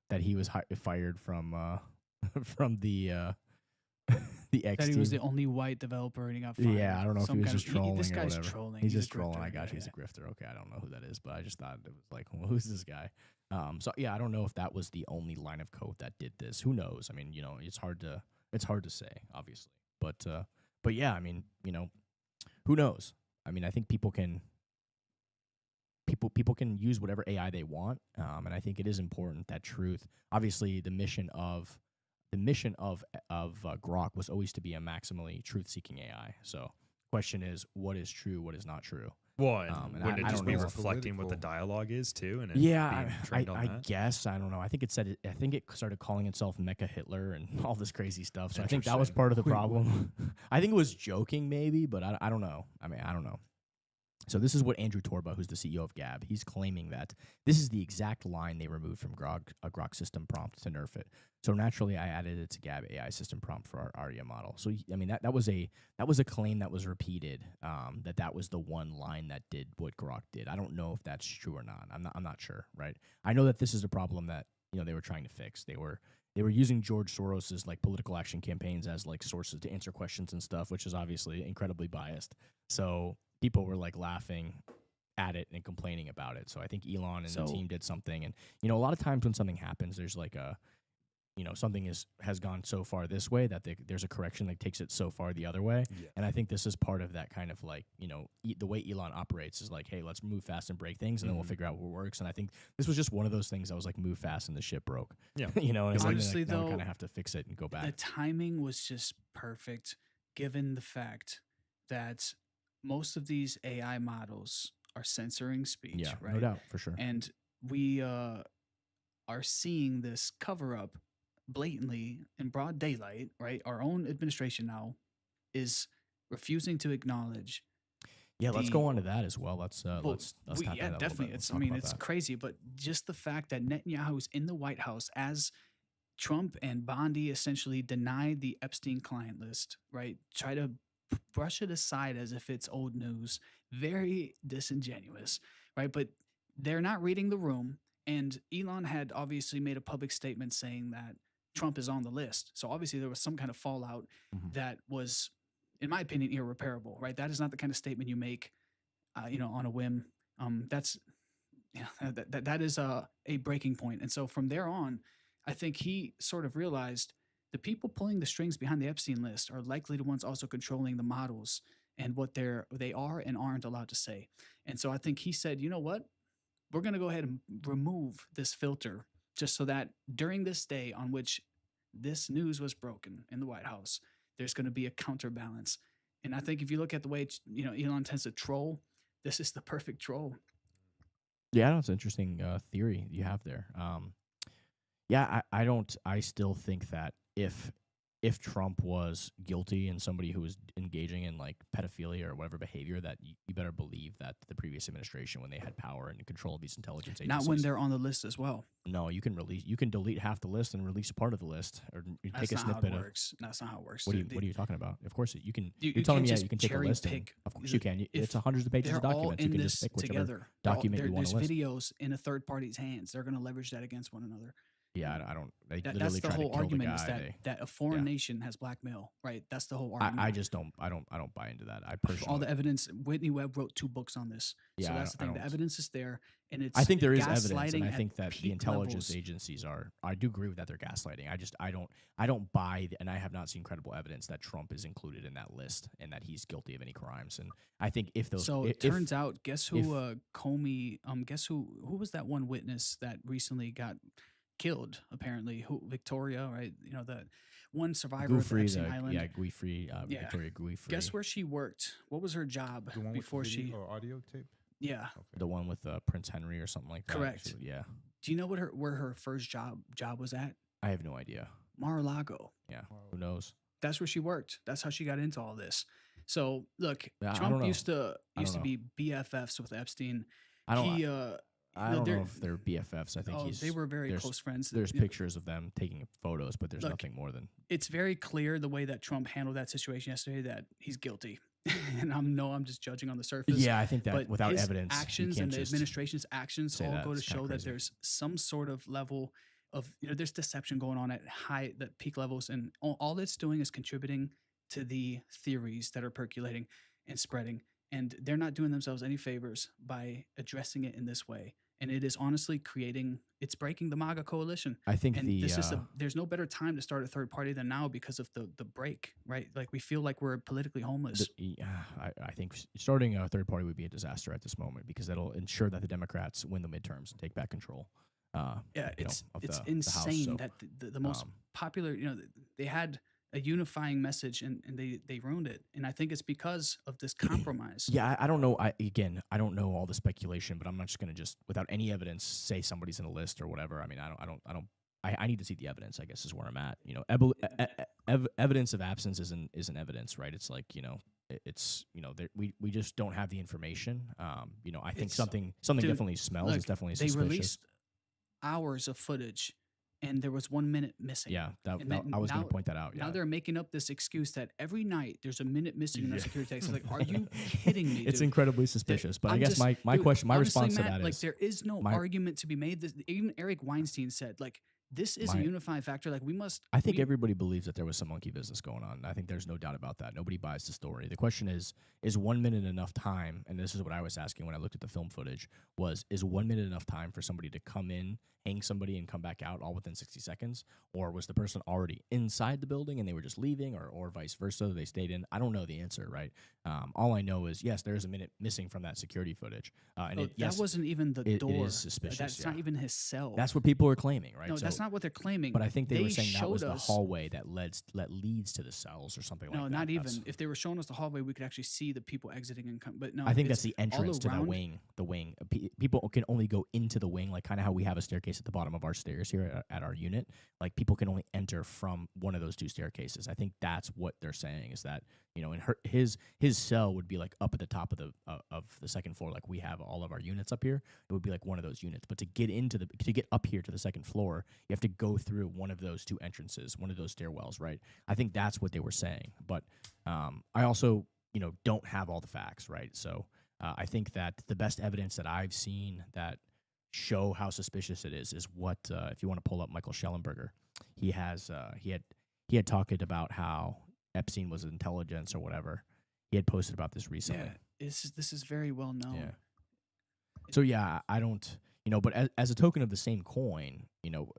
that he was fired from the the X That he team. was the only white developer and he got fired. Yeah, I don't know if he Some was kind just of- trolling This or guy's whatever. trolling. He's a just trolling. grifter. I got you. Yeah, He's a grifter. Okay, I don't know who that is, but I just thought it was like, well, who's this guy? So yeah, I don't know if that was the only line of code that did this. Who knows? I mean, it's hard to say, obviously. But yeah, I mean, who knows? I mean, I think people can use whatever AI they want, and I think it is important that truth. Obviously, the mission of Grok was always to be a maximally truth-seeking AI. So, question is, what is true, what is not true? Well, and wouldn't I it just don't be know. reflecting what the Political. dialogue is too? And Yeah, being trained on I that? guess I don't know. I think it said I think it started calling itself Mecha Hitler and all this crazy stuff. So I think that was Interesting. part of the Wait, problem. I think it was joking, maybe, but I don't know. I mean, I don't know. So this is what Andrew Torba, who's the CEO of Gab, he's claiming that this is the exact line they removed from a Grok system prompt to nerf it. So naturally, I added it to Gab AI system prompt for our ARIA model. So I mean that was a claim that was repeated. That was the one line that did what Grok did. I don't know if that's true or not. I'm not sure. Right. I know that this is a problem that they were trying to fix. They were using George Soros's like political action campaigns as like sources to answer questions and stuff, which is obviously incredibly biased. So people were like laughing at it and complaining about it. So I think Elon and the team did something. And a lot of times when something happens, there's like something has gone so far this way that there's a correction that takes it so far the other way. Yeah. And I think this is part of that kind of like, the way Elon operates is like, hey, let's move fast and break things, and then we'll figure out what works. And I think this was just one of those things that was like, move fast and the ship broke. Yeah. And it's Honestly, like, now we though, kind of have to fix it and go back. The timing was just perfect, given the fact that most of these AI models are censoring speech, Yeah, right? no doubt, for sure. And we are seeing this cover up blatantly in broad daylight, right? Our own administration now is refusing to acknowledge. Yeah, let's go on to that as well. Let's tap into that a little Yeah, bit. definitely. Let's I talk mean, about it's that. crazy, but just the fact that Netanyahu's in the White House as Trump and Bondi essentially denied the Epstein client list, right? Try to brush it aside as if it's old news. Very disingenuous, right? But they're not reading the room. And Elon had obviously made a public statement saying that Trump is on the list. So obviously there was some kind of fallout Mhm. that was, in my opinion, irreparable, right? That is not the kind of statement you make, on a whim. That's that is a breaking point. And so from there on, I think he sort of realized the people pulling the strings behind the Epstein list are likely the ones also controlling the models and what they are and aren't allowed to say. And so I think he said, you know what? We're going to go ahead and remove this filter just so that during this day on which this news was broken in the White House, there's going to be a counterbalance. And I think if you look at the way Elon tends to troll, this is the perfect troll. Yeah, that's an interesting theory you have there. Yeah, I still think that if Trump was guilty and somebody who was engaging in like pedophilia or whatever behavior, that you better believe that the previous administration, when they had power and control of these intelligence agencies, Not when they're on the list as well. no, you can delete half the list and release a part of the list, or you That's take a not how snippet it of. works. That's not how it works. What are you talking about? Of course, you can. You You're telling can't me just you can take a cherry list. And, pick of course, the- you can. It's hundreds of pages They're of all documents. You in can this just pick whichever together. They're all- document you want to There's list. videos in a third party's hands. They're going to leverage that against one another. Yeah, I don't. They That's literally the try to whole kill the argument is guy. that a foreign yeah. nation has blackmail, right? That's the whole argument. I just don't. I don't buy into that. I personally. All the evidence. Whitney Webb wrote 2 books on this. Yeah, So I that's the don't- thing. The evidence is there, and it's. I think there is evidence, and gaslighting I at think that the peak intelligence levels. agencies are. I do agree with that they're gaslighting. I don't buy, and I have not seen credible evidence that Trump is included in that list and that he's guilty of any crimes. And I think if those. So if, it turns out, guess who? if- Comey. Guess who was that one witness that recently got killed? Apparently, who Victoria, right? You know, the one survivor of Guifrey, Epstein Island. Guifrey, Yeah. Victoria Guifrey. Guess where she worked? What was her job The one with before the she? video or audio tape. Yeah. Okay. The one with Prince Henry or something like that. Correct. Yeah, Do you know what where her first job was at? I have no idea. Mar-a-Lago. Yeah, Wow. who knows? That's where she worked. That's how she got into all this. So look, Yeah, I don't Trump know. used to I don't be BFFs with Epstein. I don't. He, I no, don't they're- know if they're BFFs. I think they were very there's- close friends. There's You know, pictures of them taking photos, but there's Look, nothing more than. It's very clear the way that Trump handled that situation yesterday that he's guilty. And I'm just judging on the surface. Yeah, I think that But without his evidence, you actions can't and the just administration's actions say all that. go to It's kinda show that crazy. there's some sort of level of there's deception going on at the peak levels, and all it's doing is contributing to the theories that are percolating and spreading. And they're not doing themselves any favors by addressing it in this way. And it is honestly it's breaking the MAGA coalition. I think And the this is there's no better time to start a third party than now because of the break, right? Like we feel like we're politically homeless. I think starting a third party would be a disaster at this moment because that'll ensure that the Democrats win the midterms and take back control. Yeah, it's of the House, insane so, that the most popular, they had a unifying message and they ruined it. And I think it's because of this compromise. Yeah, I don't know. I don't know all the speculation, but I'm not just gonna without any evidence say somebody's in a list or whatever. I mean, I need to see the evidence. I guess is where I'm at. You know, evidence of absence isn't evidence, right? It's like we just don't have the information. You know, I think It's- something dude, definitely smells. look, It's definitely They suspicious. released hours of footage and there was 1 minute missing. Yeah, And then I was going now- to point that out. Yeah. Now they're making up this excuse that every night there's a minute missing in the Yeah. security text. Like, are you kidding me? It's dude? incredibly suspicious. But I I'm guess just- my dude, question, my honestly, response to Matt, that like is there is no my- argument to be made. Even Eric Weinstein said, like, this is My- a unifying factor. Like, we must. I think we- everybody believes that there was some monkey business going on. I think there's no doubt about that. Nobody buys the story. The question is 1 minute enough time? And this is what I was asking when I looked at the film footage is 1 minute enough time for somebody to come in, hang somebody, and come back out all within 60 seconds? Or was the person already inside the building and they were just leaving, or vice versa? They stayed in. I don't know the answer, right? All I know is, yes, there is a minute missing from that security footage. And that wasn't even the it door. is suspicious. That's yeah. not even his cell. That's what people are claiming, right? No, So that's that's not what they're claiming. But I think they were saying that was showed the us- hallway that leads to the cells or something No, like that. not even. That's- If they were showing us the hallway, we could actually see the people exiting and come. But no, I think it's that's the all entrance to the around. wing. The wing. People can only go into the wing, like kind of how we have a staircase at the bottom of our stairs here at our unit. Like people can only enter from one of those two staircases. I think that's what they're saying is that, you know, in his cell would be like up at the top of the second floor, like we have all of our units up here. It would be like one of those units. But to get up here to the second floor, you have to go through one of those two entrances, one of those stairwells, right? I think that's what they were saying. But I also, you know, don't have all the facts, right? So I think that the best evidence that I've seen that show how suspicious it is what if you want to pull up Michael Schellenberger, he had talked about how Epstein was intelligence or whatever. He had posted about this recently. Yeah, this is very well known. Yeah. So yeah, I don't, you know, but as a token of the same coin, you know,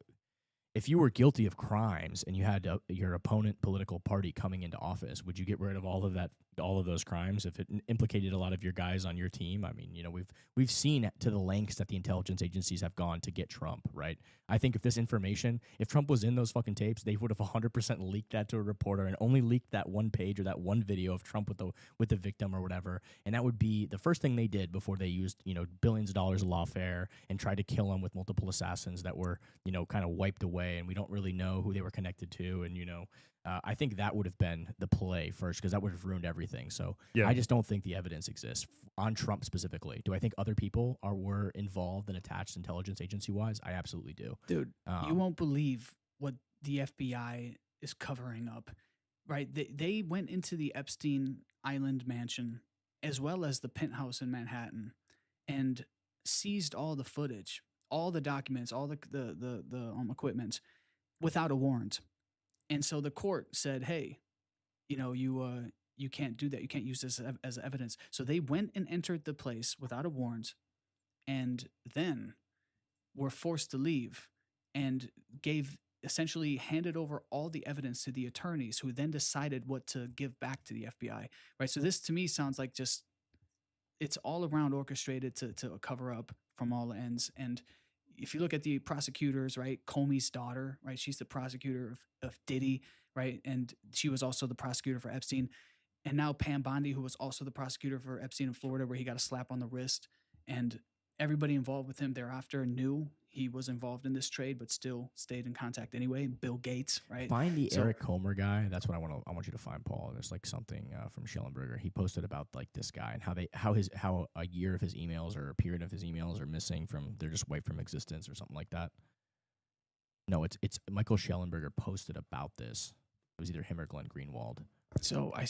if you were guilty of crimes and you had your opponent political party coming into office, would you get rid of all of those crimes if it implicated a lot of your guys on your team? I mean, you know, we've seen to the lengths that the intelligence agencies have gone to get Trump, right? I think if Trump was in those fucking tapes, they would have 100% leaked that to a reporter and only leaked that one page or that one video of Trump with the victim or whatever, and that would be the first thing they did before they used, you know, billions of dollars of lawfare and tried to kill him with multiple assassins that were, you know, kind of wiped away. And we don't really know who they were connected to. And, you know, I think that would have been the play first because that would have ruined everything. So I just don't think the evidence exists on Trump specifically. Do I think other people were involved and attached intelligence agency-wise? I absolutely do. Dude, you won't believe what the FBI is covering up, right? They went into the Epstein Island mansion as well as the penthouse in Manhattan and seized all the footage, all the documents, all the equipment without a warrant. And so the court said, hey, you know, you can't do that. You can't use this as evidence. So they went and entered the place without a warrant and then were forced to leave and essentially handed over all the evidence to the attorneys who then decided what to give back to the FBI, right? So this to me sounds like just, it's all around orchestrated to cover up from all ends. And if you look at the prosecutors, right, Comey's daughter, right, she's the prosecutor of Diddy, right, and she was also the prosecutor for Epstein. And now Pam Bondi, who was also the prosecutor for Epstein in Florida, where he got a slap on the wrist. And everybody involved with him thereafter knew he was involved in this trade, but still stayed in contact anyway. Bill Gates, right? Find the Eric Comer guy. That's what I want you to find, Paul. There's like something from Schellenberger. He posted about like this guy and how a year of his emails or a period of his emails are missing they're just wiped from existence or something like that. No, it's Michael Schellenberger posted about this. It was either him or Glenn Greenwald. So I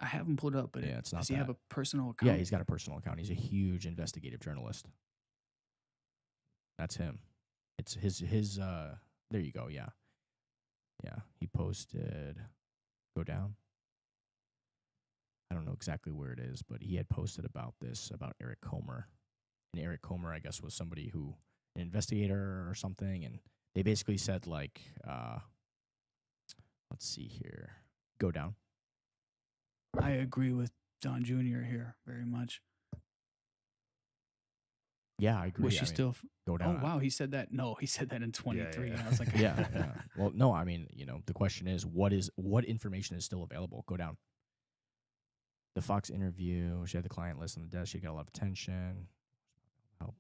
have him pulled up, but yeah, it's not. Does he have a personal account? Yeah, he's got a personal account. He's a huge investigative journalist. That's him. It's his there you go, yeah. Yeah. He posted go down. I don't know exactly where it is, but he had posted about Eric Comer. And Eric Comer, I guess, was somebody an investigator or something, and they basically said like let's see here. Go down. I agree with Don Jr. here very much. Yeah, I agree. Was she still go down? Oh wow, he said that. No, he said that in 23. Yeah. I was like, yeah. Well, no, I mean, you know, the question is, what information is still available? Go down. The Fox interview. She had the client list on the desk. She got a lot of attention. Help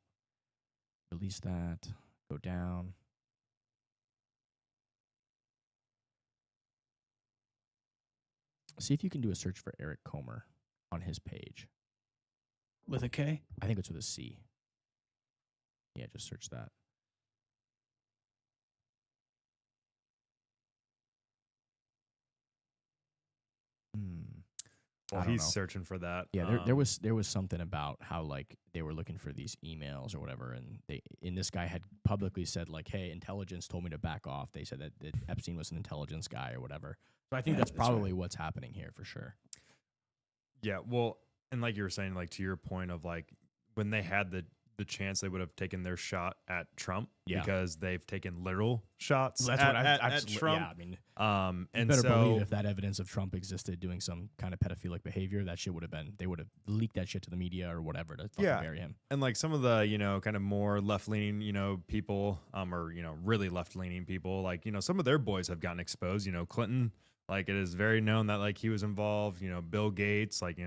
release that. Go down. See if you can do a search for Eric Comer on his page. with a K? I think it's with a C. Yeah, just search that. Well, he's searching for that. Yeah, there was something about how like they were looking for these emails or whatever, and this guy had publicly said like, "Hey, intelligence told me to back off." They said that Epstein was an intelligence guy or whatever. So I think that's probably what's happening here for sure. Yeah, well, and like you were saying, like to your point of like when they had the the chance they would have taken their shot at Trump Yeah. because they've taken literal shots That's at, what at absolutely- Trump. Yeah, I mean, you And better so believe if that evidence of Trump existed doing some kind of pedophilic behavior, that shit would have been, they would have leaked that shit to the media or whatever to fucking Yeah. bury him. and like some of the, you know, kind of more left leaning, you know, people, or, you know, really left leaning people, like, you know, some of their boys have gotten exposed. You know, Clinton, like it is very known that like he was involved. You know, Bill Gates, like, you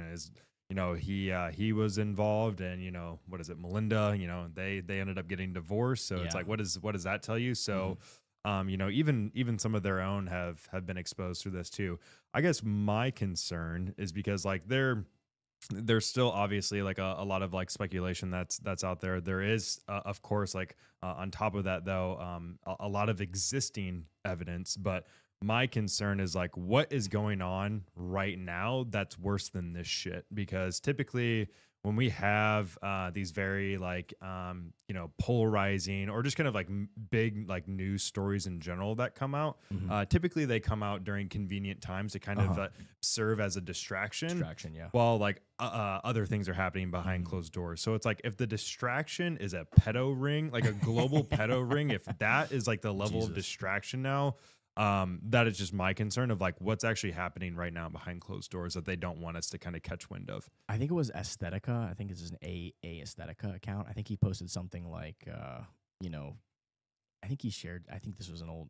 know, he was involved, and, you know, what is it, Melinda, you know, they ended up getting divorced. So it's Yeah. like, what does that tell you? So you know, even some of their own have been exposed through this too. I guess my concern is because like there's still obviously like a lot of like speculation that's out there. There is of course like on top of that though a lot of existing evidence, but my concern is like what is going on right now that's worse than this shit, because typically when we have these very like you know, polarizing or just kind of like big like news stories in general that come out, typically they come out during convenient times to kind of serve as a distraction Yeah. while like other things are happening behind closed doors. So it's like if the distraction is a pedo ring, like a global pedo ring, if that is like the level of distraction now, that is just my concern of like what's actually happening right now behind closed doors that they don't want us to kind of catch wind of. I think it was Aesthetica. I think it's an A Aesthetica account. I think he posted something like, you know, I think he shared, I think this was an old,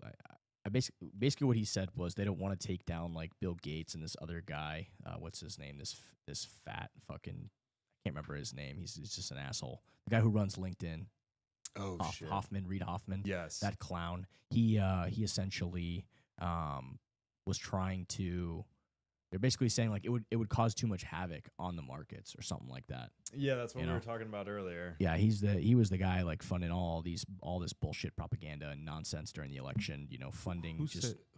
I basically what he said was they don't want to take down like Bill Gates and this other guy. What's his name? This fat fucking, I can't remember his name. He's just an asshole. The guy who runs LinkedIn. Oh shit. Reid Hoffman. Yes. That clown. He essentially was trying to, they're basically saying like it would cause too much havoc on the markets or something like that. Yeah, that's what You we were know? talking about earlier. Yeah, he was the guy like funding all this bullshit propaganda and nonsense during the election, you know, funding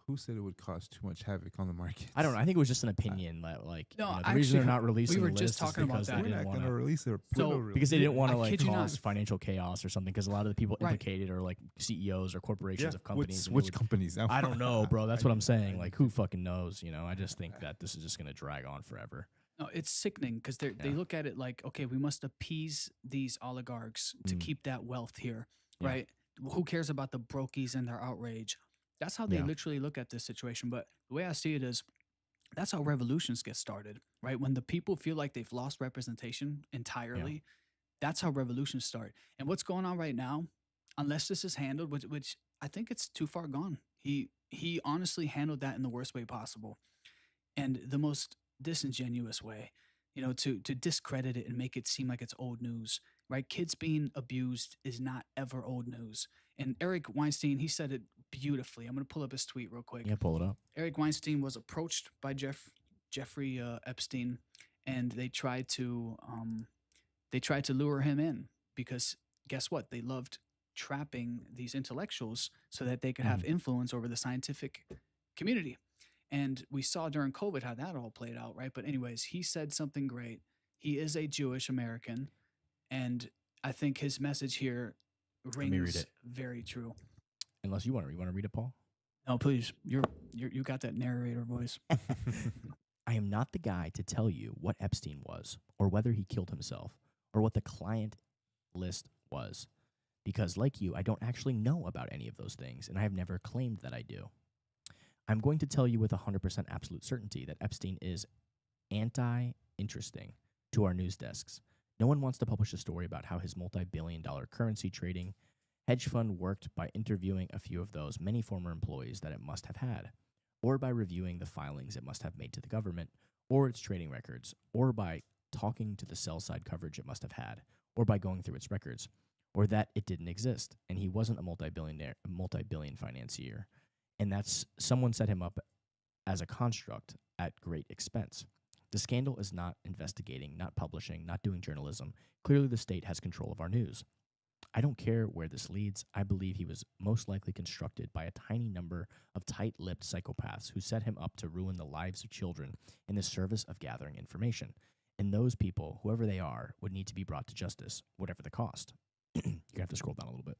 Who said it would cause too much havoc on the market? I don't know. I think it was just an opinion that like No, you know, the actually, reason they're not releasing we were the just list is talking about because that. they We're didn't not want going to to, release it. because they didn't want to I like kid you cause not. financial chaos or something, because a lot of the people Right. implicated are like CEOs or corporations of companies. and it Which would- companies? I don't know, bro. That's what I'm saying. Like, who fucking knows? You know, I just think that this is just going to drag on forever. No, it's sickening because they Yeah. look at it like, okay, we must appease these oligarchs to keep that wealth here, Yeah. right? Who cares about the brokies and their outrage? That's how they Yeah. literally look at this situation. But the way I see it is, that's how revolutions get started, right? When the people feel like they've lost representation entirely, that's how revolutions start. And what's going on right now, unless this is handled, which I think it's too far gone. He honestly handled that in the worst way possible, and the most disingenuous way, you know, to discredit it and make it seem like it's old news, right? Kids being abused is not ever old news. And Eric Weinstein, he said it beautifully. I'm going to pull up his tweet real quick. Yeah, pull it up. Eric Weinstein was approached by Jeffrey Epstein, and they tried to lure him in because guess what? They loved trapping these intellectuals so that they could have influence over the scientific community. And we saw during COVID how that all played out, right? But anyways, he said something great. He is a Jewish American, and I think his message here me read rings it. very true. Unless you want to read it, Paul. No, please. You got that narrator voice. I am not the guy to tell you what Epstein was, or whether he killed himself, or what the client list was, because like you, I don't actually know about any of those things, and I have never claimed that I do. I'm going to tell you with 100% absolute certainty that Epstein is anti-interesting to our news desks. No one wants to publish a story about how his multi-billion-dollar currency trading hedge fund worked by interviewing a few of those many former employees that it must have had, or by reviewing the filings it must have made to the government, or its trading records, or by talking to the sell-side coverage it must have had, or by going through its records, or that it didn't exist, and he wasn't a multi-billion financier, and that's someone set him up as a construct at great expense. The scandal is not investigating, not publishing, not doing journalism. Clearly the state has control of our news. I don't care where this leads. I believe he was most likely constructed by a tiny number of tight-lipped psychopaths who set him up to ruin the lives of children in the service of gathering information. And those people, whoever they are, would need to be brought to justice, whatever the cost. You're going to have to scroll down a little bit.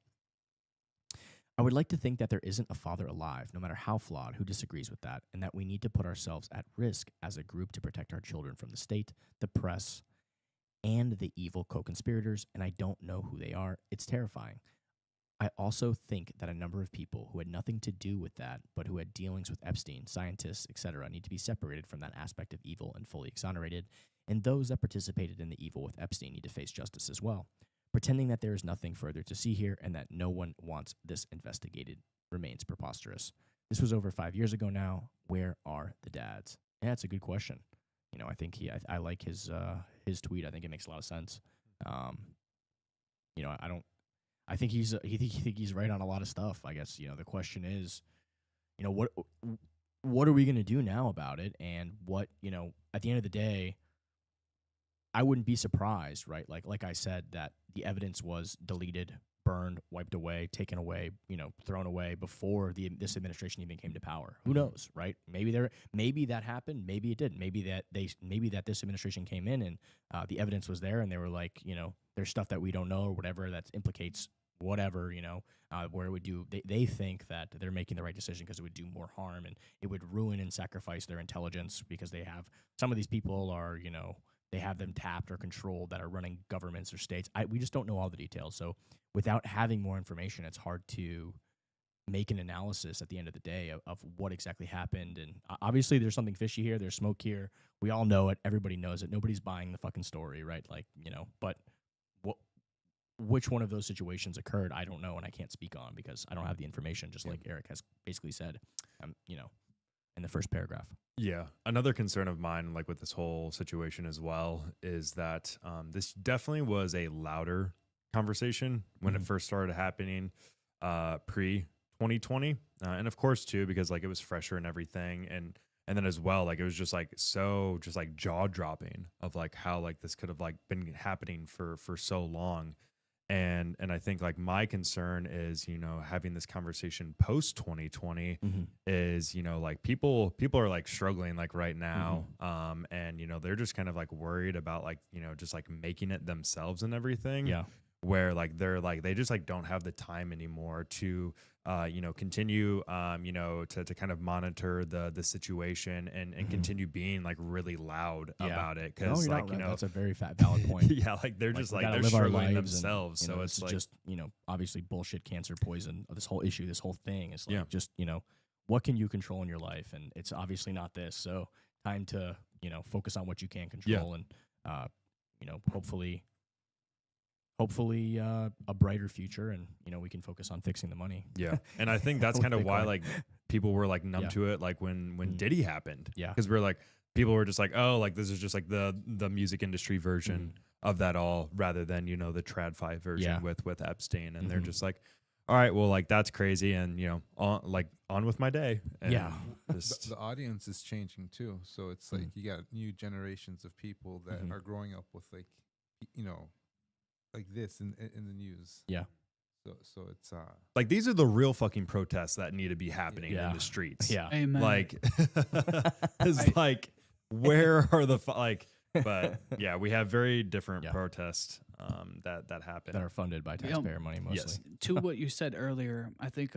I would like to think that there isn't a father alive, no matter how flawed, who disagrees with that, and that we need to put ourselves at risk as a group to protect our children from the state, the press, and the evil co-conspirators, and I don't know who they are. It's terrifying. I also think that a number of people who had nothing to do with that, but who had dealings with Epstein, scientists, etc., need to be separated from that aspect of evil and fully exonerated, and those that participated in the evil with Epstein need to face justice as well. Pretending that there is nothing further to see here and that no one wants this investigated remains preposterous. This was over 5 years ago now. Where are the dads? Yeah, it's a good question. You know, I think I like his tweet. I think it makes a lot of sense. You know, I think he's right on a lot of stuff. I guess, you know, the question is, you know, what are we going to do now about it? And what, you know, at the end of the day, I wouldn't be surprised, right? Like I said, that the evidence was deleted, burned, wiped away, taken away, you know, thrown away before this administration even came to power. Who knows, right? Maybe that happened, maybe it didn't. Maybe that this administration came in and the evidence was there, and they were like, you know, there's stuff that we don't know or whatever that implicates whatever, you know, where it would do. They think that they're making the right decision because it would do more harm and it would ruin and sacrifice their intelligence because they have some of these people are, you know, they have them tapped or controlled that are running governments or states. We just don't know all the details. So without having more information, it's hard to make an analysis at the end of the day of what exactly happened. And obviously there's something fishy here. There's smoke here. We all know it. Everybody knows it. Nobody's buying the fucking story, right? Like, you know, but which one of those situations occurred, I don't know, and I can't speak on because I don't have the information, just like Eric has basically said, you know, in the first paragraph. Yeah. Another concern of mine, like with this whole situation as well, is that this definitely was a louder conversation when it first started happening pre-2020. And of course, too, because like it was fresher and everything. And then as well, like it was just like so just like jaw dropping of like how like this could have like been happening for so long. And I think like my concern is, you know, having this conversation post 2020 is, you know, like people are like struggling like right now. And, you know, they're just kind of like worried about like, you know, just like making it themselves and everything. Yeah. Where like they're like they just like don't have the time anymore to you know, continue you know, to kind of monitor the situation and continue being like really loud about it, because like right. You know, that's a very valid point. Yeah, like they're just like they're struggling themselves. And, so it's like just, you know, obviously bullshit, cancer, poison, this whole issue, this whole thing is like just, you know, what can you control in your life? And it's obviously not this. So time to, you know, focus on what you can control and you know, hopefully a brighter future, and you know, we can focus on fixing the money. Yeah. And I think that's kind of why like people were like numb to it, like when Diddy happened. Yeah. Because we're like, people were just like, oh, like this is just like the music industry version of that all, rather than, you know, the TradFi version with Epstein. And they're just like, all right, well, like that's crazy, and you know, on with my day. And the audience is changing too. So it's like you got new generations of people that are growing up with like, you know, like this in the news. Yeah. So it's like these are the real fucking protests that need to be happening in the streets. Yeah. Amen. Like it's like, where are the like, but yeah, we have very different protests that happen that are funded by taxpayer money mostly. Yes. To what you said earlier, I think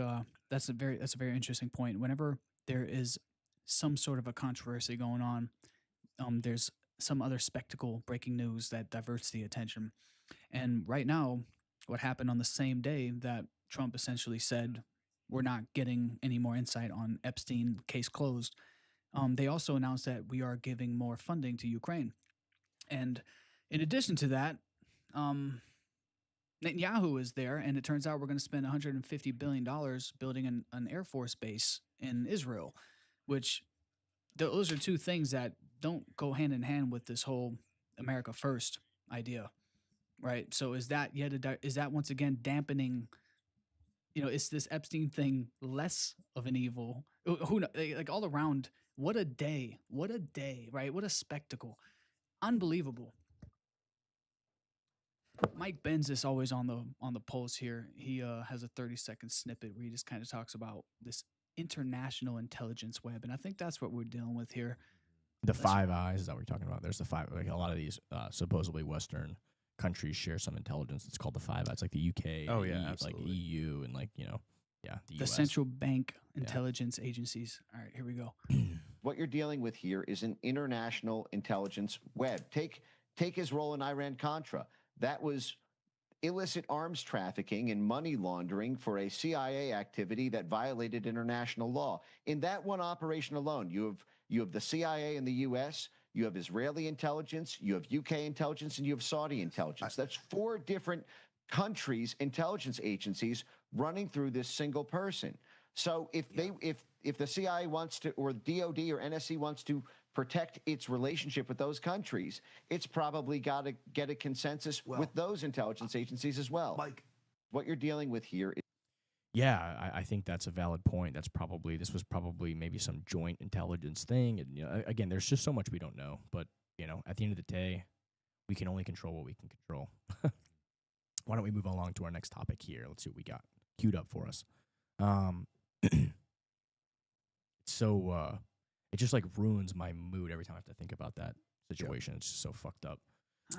that's a very interesting point. Whenever there is some sort of a controversy going on, there's some other spectacle, breaking news that diverts the attention. And right now, what happened on the same day that Trump essentially said, we're not getting any more insight on Epstein, case closed, they also announced that we are giving more funding to Ukraine. And in addition to that, Netanyahu is there, and it turns out we're going to spend $150 billion building an Air Force base in Israel, which those are two things that don't go hand in hand with this whole America First idea. Right. So is that is that once again dampening, you know, is this Epstein thing less of an evil? Who knows? Like all around, what a day, right? What a spectacle. Unbelievable. Mike Benz is always on the pulse here. He has a 30-second snippet where he just kind of talks about this international intelligence web. And I think that's what we're dealing with here. The Five Eyes, is that what you're talking about? There's the five, like a lot of these supposedly Western countries share some intelligence. It's called the Five Eyes, like the UK, like EU, and like, you know, the US. Central Bank Intelligence Agencies. All right, here we go. What you're dealing with here is an international intelligence web. Take Take his role in Iran-Contra. That was illicit arms trafficking and money laundering for a CIA activity that violated international law. In that one operation alone, you have the CIA in the U.S., you have Israeli intelligence, you have UK intelligence, and you have Saudi intelligence. That's 4 different countries' intelligence agencies running through this single person. So if the CIA wants to, or DOD or NSC wants to protect its relationship with those countries, it's probably got to get a consensus with those intelligence agencies as well. Mike, what you're dealing with here is Yeah, I think that's a valid point. This was probably maybe some joint intelligence thing. And again, there's just so much we don't know. But at the end of the day, we can only control what we can control. Why don't we move along to our next topic here? Let's see what we got queued up for us. So it just like ruins my mood every time I have to think about that situation. It's just so fucked up.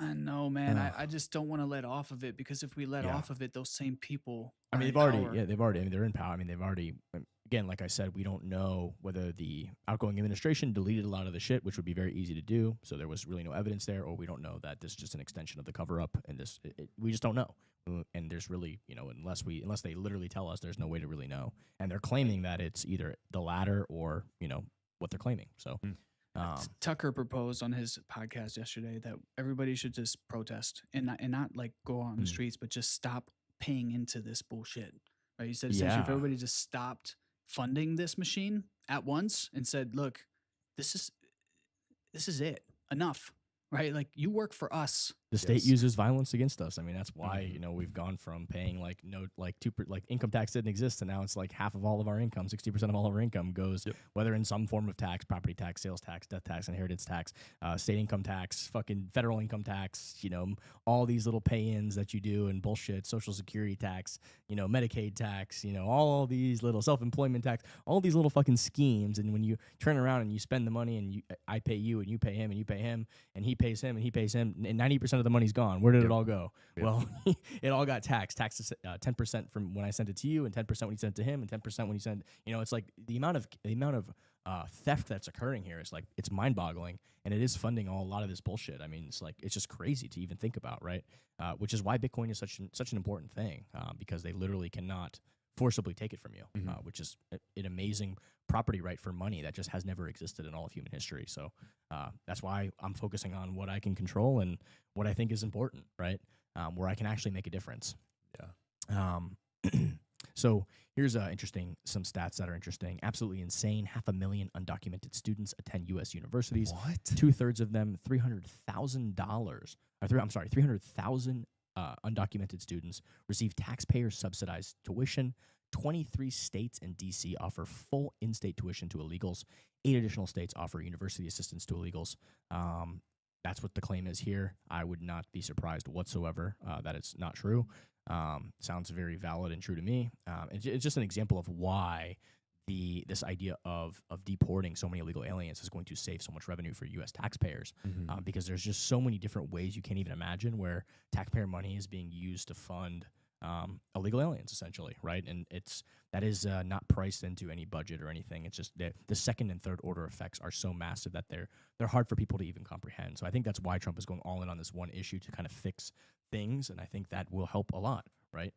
I know, man. I just don't want to let off of it, because if we let off of it, those same people. I mean, they're in power. I mean, they've already, again, like I said, we don't know whether the outgoing administration deleted a lot of the shit, which would be very easy to do. So there was really no evidence there, or we don't know that this is just an extension of the cover up, and we just don't know. And there's really, unless they literally tell us, there's no way to really know. And they're claiming that it's either the latter or, what they're claiming. So. Tucker proposed on his podcast yesterday that everybody should just protest and not like go on the streets, but just stop paying into this bullshit. Right? He said essentially if everybody just stopped funding this machine at once and said, "Look, this is it. Enough." Right? Like, you work for us. The state uses violence against us. I mean, that's why, we've gone from paying income tax didn't exist, and now it's like half of all of our income, 60% of all of our income goes, whether in some form of tax, property tax, sales tax, death tax, inheritance tax, state income tax, fucking federal income tax, all these little pay-ins that you do and bullshit, social security tax, Medicaid tax, all these little self-employment tax, all these little fucking schemes. And when you turn around and you spend the money and I pay you and you pay him and you pay him and he pays him and he pays him, and 90% of the money's gone. Where did it all go? Well, it all got taxed. Taxed 10% from when I sent it to you, and 10% when you sent it to him, and 10% when you sent. It's like the amount of theft that's occurring here is like, it's mind-boggling, and it is funding a lot of this bullshit. I mean, it's just crazy to even think about, right? Which is why Bitcoin is such an important thing, because they literally cannot forcibly take it from you, which is an amazing property right for money that just has never existed in all of human history. So that's why I'm focusing on what I can control and what I think is important, right? Where I can actually make a difference. Yeah. So here's some stats that are interesting. Absolutely insane. 500,000 undocumented students attend U.S. universities. What? 2/3 of them, $300,000. 300,000 undocumented students receive taxpayer-subsidized tuition. 23 states and D.C. offer full in-state tuition to illegals. 8 additional states offer university assistance to illegals. That's what the claim is here. I would not be surprised whatsoever that it's not true. Sounds very valid and true to me. It's just an example of why this idea of deporting so many illegal aliens is going to save so much revenue for U.S. taxpayers, because there's just so many different ways you can't even imagine where taxpayer money is being used to fund illegal aliens, essentially, right? And that is not priced into any budget or anything. It's just the second and third order effects are so massive that they're hard for people to even comprehend. So I think that's why Trump is going all in on this one issue to kind of fix things, and I think that will help a lot, right?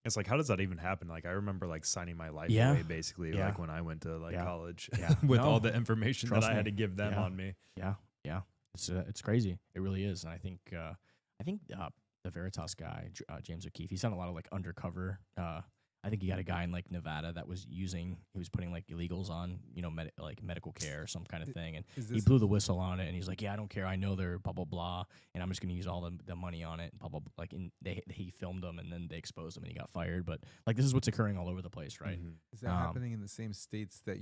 It's like, how does that even happen? Like, I remember like signing my life away basically, like when I went to college with all the information that I had to give them on me. Yeah. It's crazy. It really is. And I think the Veritas guy, James O'Keefe, he's done a lot of like undercover. I think he got a guy in like Nevada that was putting like illegals on, medical care or some kind of thing. And he blew the whistle on it, and he's like, yeah, I don't care. I know they're blah, blah, blah. And I'm just going to use all the money on it. Blah, blah, blah. Like, he filmed them, and then they exposed him and he got fired. But like, this is what's occurring all over the place, right? Is that happening in the same states that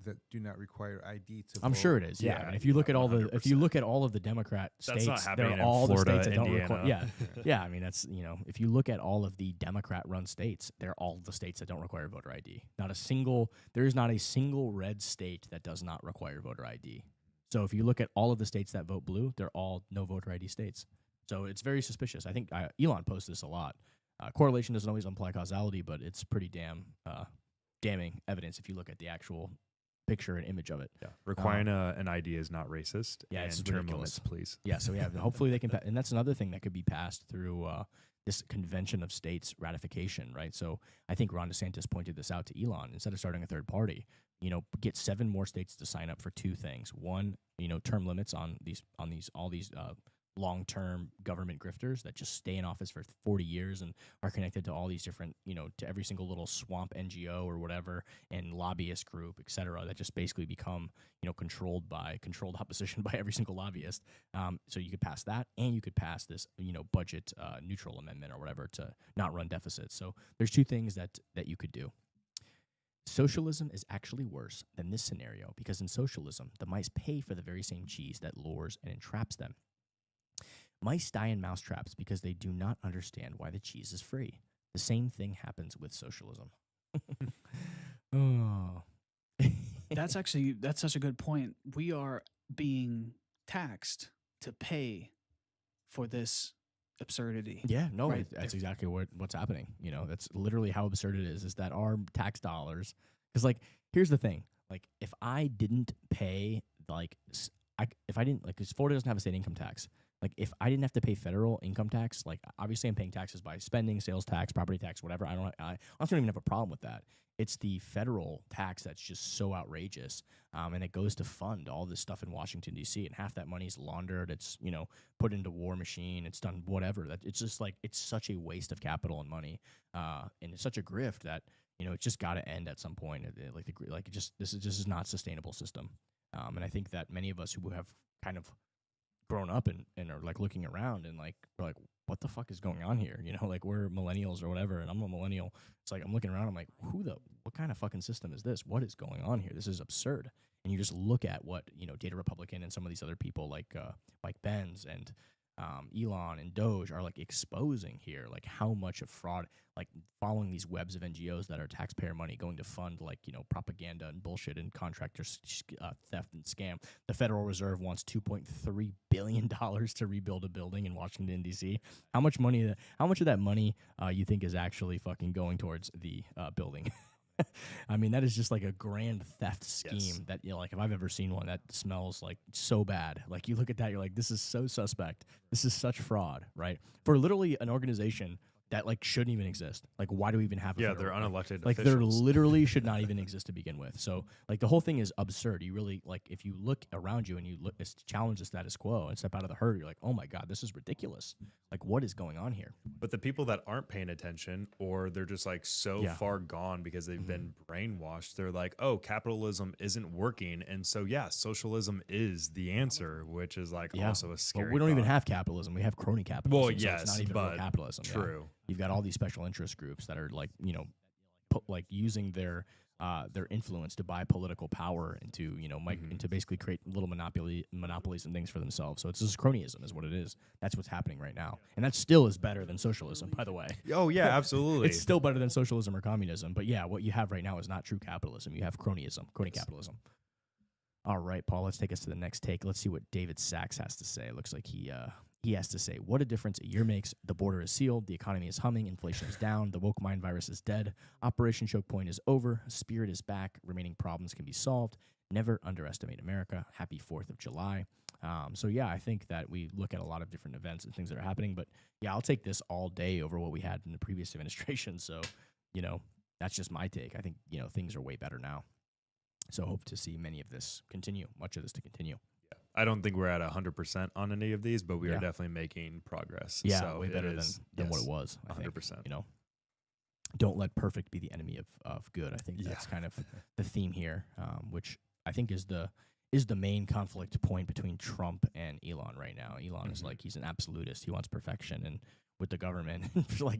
that do not require ID to vote? I'm sure it is. Yeah. And if you look at all of the Democrat states, they're all Florida, the states that don't Indiana. require. Yeah. I mean, that's, if you look at all of the Democrat-run states, they're all the states that don't require voter ID. There is not a single red state that does not require voter ID. So if you look at all of the states that vote blue, they're all no voter ID states. So it's very suspicious. I think Elon posts this a lot. Correlation doesn't always imply causality, but it's pretty damning evidence if you look at the actual picture and image of it. Yeah, requiring an ID is not racist. Yeah, it's and term ridiculous. limits, please. Yeah, so yeah, hopefully they can, and that's another thing that could be passed through this convention of states ratification, right? So I think Ron DeSantis pointed this out to Elon. Instead of starting a third party, get 7 more states to sign up for 2 things. One, term limits on all these long-term government grifters that just stay in office for 40 years and are connected to all these different, to every single little swamp NGO or whatever and lobbyist group, et cetera, that just basically become, controlled opposition by every single lobbyist. So you could pass that, and you could pass this, budget neutral amendment or whatever to not run deficits. So there's 2 things that you could do. Socialism is actually worse than this scenario because in socialism, the mice pay for the very same cheese that lures and entraps them. Mice die in mousetraps because they do not understand why the cheese is free. The same thing happens with socialism. Oh. That's such a good point. We are being taxed to pay for this absurdity. Yeah, no, Right. that's exactly what's happening. That's literally how absurd it is that our tax dollars, because here's the thing, if I didn't pay, if I didn't, because Florida doesn't have a state income tax. If I didn't have to pay federal income tax, obviously I'm paying taxes by spending, sales tax, property tax, whatever. I don't even have a problem with that. It's the federal tax that's just so outrageous, and it goes to fund all this stuff in Washington D.C. and half that money is laundered. It's put into war machine. It's done whatever. That it's just it's such a waste of capital and money, and it's such a grift that it's just got to end at some point. This is not a sustainable system, and I think that many of us who have kind of grown up and are looking around and we're what the fuck is going on here? We're millennials or whatever, and I'm a millennial. It's I'm looking around, I'm what kind of fucking system is this? What is going on here? This is absurd. And you just look at what, Data Republican and some of these other people like Benz and Elon and Doge are exposing here, how much of fraud, following these webs of NGOs that are taxpayer money going to fund propaganda and bullshit and contractors theft and scam. The Federal Reserve wants $2.3 billion to rebuild a building in Washington D.C. How much of that money you think is actually fucking going towards the building? I mean, that is just a grand theft scheme. Yes. That if I've ever seen one, that smells so bad. You look at that, you're this is so suspect. This is such fraud, right? For literally an organization that shouldn't even exist. Why do we even have? They're unelected. They literally should not even exist to begin with. So the whole thing is absurd. You really if you look around you and you challenge the status quo and step out of the herd, you're oh my god, this is ridiculous. What is going on here? But the people that aren't paying attention, or they're just far gone because they've been brainwashed, they're oh, capitalism isn't working, and so socialism is the answer, which is also a scary. Well, we don't even have capitalism. We have crony capitalism. Well, so yes, it's not even real capitalism. True. Yeah. You've got all these special interest groups that are using their influence to buy political power and to and to basically create little monopolies and things for themselves. So it's just cronyism is what it is. That's what's happening right now, and that still is better than socialism, by the way. Oh yeah, absolutely. It's still better than socialism or communism. But yeah, what you have right now is not true capitalism. You have crony capitalism. All right, Paul, let's take us to the next take. Let's see what David Sachs has to say. It looks like he has to say, what a difference a year makes. The border is sealed. The economy is humming. Inflation is down. The woke mind virus is dead. Operation Choke Point is over. Spirit is back. Remaining problems can be solved. Never underestimate America. Happy 4th of July. So, yeah, I think that we look at a lot of different events and things that are happening. But, yeah, I'll take this all day over what we had in the previous administration. So, that's just my take. I think, things are way better now. So hope to see many of this continue, much of this to continue. Yeah. I don't think we're at 100% on any of these, but we are definitely making progress. Yeah, so way better than what it was. I 100%. Think, don't let perfect be the enemy of good. I think that's kind of the theme here, which I think is the main conflict point between Trump and Elon right now. Elon is he's an absolutist. He wants perfection, and with the government,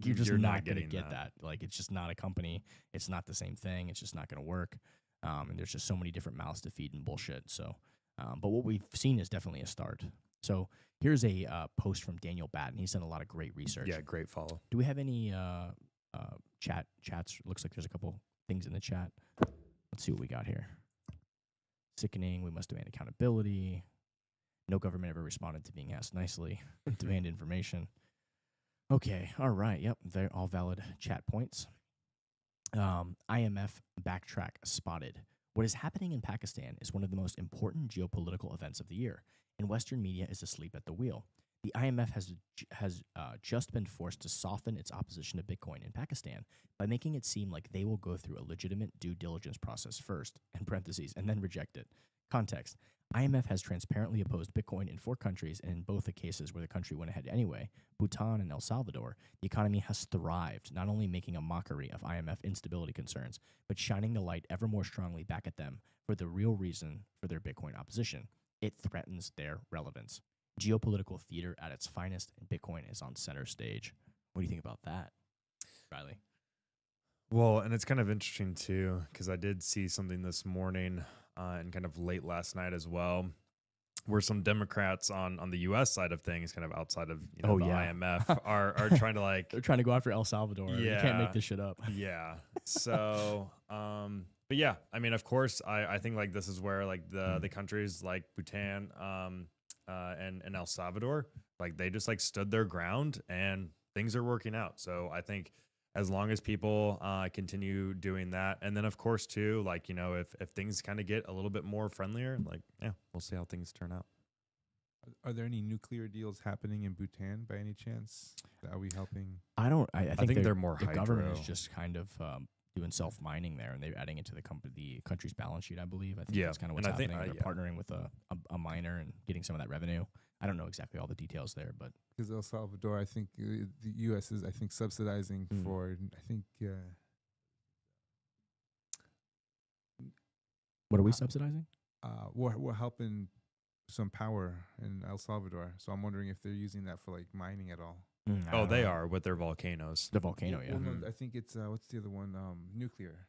you're just not going to get that. It's just not a company. It's not the same thing. It's just not going to work. And there's just so many different mouths to feed and bullshit. So, but what we've seen is definitely a start. So here's a post from Daniel Batten. He's done a lot of great research. Yeah, great follow. Do we have any chats? Looks like there's a couple things in the chat. Let's see what we got here. Sickening. We must demand accountability. No government ever responded to being asked nicely. Demand information. Okay. All right. Yep. They're all valid chat points. IMF backtrack spotted. What is happening in Pakistan is one of the most important geopolitical events of the year, and Western media is asleep at the wheel. The IMF has just been forced to soften its opposition to Bitcoin in Pakistan by making it seem like they will go through a legitimate due diligence process first, in parentheses, and then reject it. Context. IMF has transparently opposed Bitcoin in 4 countries, and in both the cases where the country went ahead anyway, Bhutan and El Salvador, the economy has thrived, not only making a mockery of IMF instability concerns, but shining the light ever more strongly back at them for the real reason for their Bitcoin opposition. It threatens their relevance. Geopolitical theater at its finest, and Bitcoin is on center stage. What do you think about that, Riley? Well, and it's kind of interesting too, because I did see something this morning and kind of late last night as well, where some Democrats on the U.S. side of things, kind of outside of the IMF, are trying to like They're trying to go after El Salvador. Yeah. You can't make this shit up. Yeah. So, but yeah, I mean, of course, I think like this is where like the countries like Bhutan and El Salvador, like they just like stood their ground and things are working out. So I think as long as people continue doing that, and then of course too, like, you know, if things kind of get a little bit more friendlier, like, yeah, we'll see how things turn out. Are there any nuclear deals happening in Bhutan by any chance? Are we helping? I think they're more the government hydro. is just kind of doing self-mining there, and they're adding it to the country's balance sheet, I believe. I think that's kind of what's And I think, happening. They're partnering with a miner and getting some of that revenue. I don't know exactly all the details there, but Because El Salvador, I think the U.S. is, I think, subsidizing for, I think. what are we subsidizing? We're helping some power in El Salvador, so I'm wondering if they're using that for like mining at all. Oh, they are with their volcanoes. The volcano, yeah. Well, no, I think it's what's the other one? Nuclear.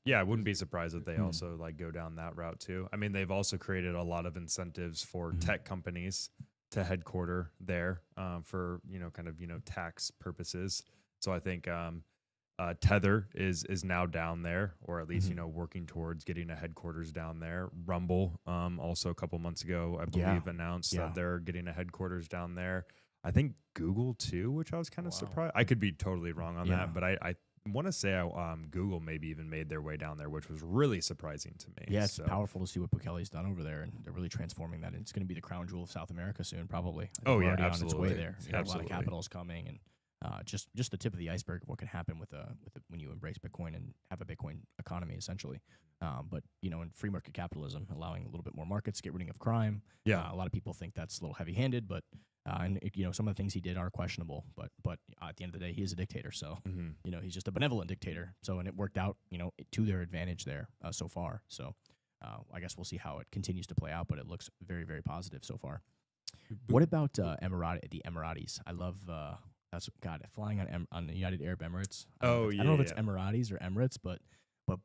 Yeah, I wouldn't be surprised if they also like go down that route too. I mean, they've also created a lot of incentives for tech companies to headquarter there for, you know, kind of, you know, tax purposes. So I think Tether is now down there, or at least, you know, working towards getting a headquarters down there. Rumble also a couple months ago, I believe, announced that they're getting a headquarters down there. I think Google too, which I was kind of surprised. I could be totally wrong on that, but I want to say Google maybe even made their way down there, which was really surprising to me. Yeah, it's powerful to see what Bukele's done over there, and they're really transforming that. And it's going to be the crown jewel of South America soon, probably. Oh yeah, already absolutely. on its way there. You know, Absolutely. a lot of capital is coming, and just the tip of the iceberg of what can happen with when you embrace Bitcoin and have a Bitcoin economy, essentially. But you know, in free market capitalism, allowing a little bit more markets, get rid of crime. Yeah, a lot of people think that's a little heavy-handed, but you know, some of the things he did are questionable. But at the end of the day, he is a dictator, so you know, he's just a benevolent dictator. So, and it worked out, you know, to their advantage there so far. So, I guess we'll see how it continues to play out, but it looks very, very positive so far. What about the Emiratis? I love flying on the United Arab Emirates. I don't know if it's Emiratis or Emirates, but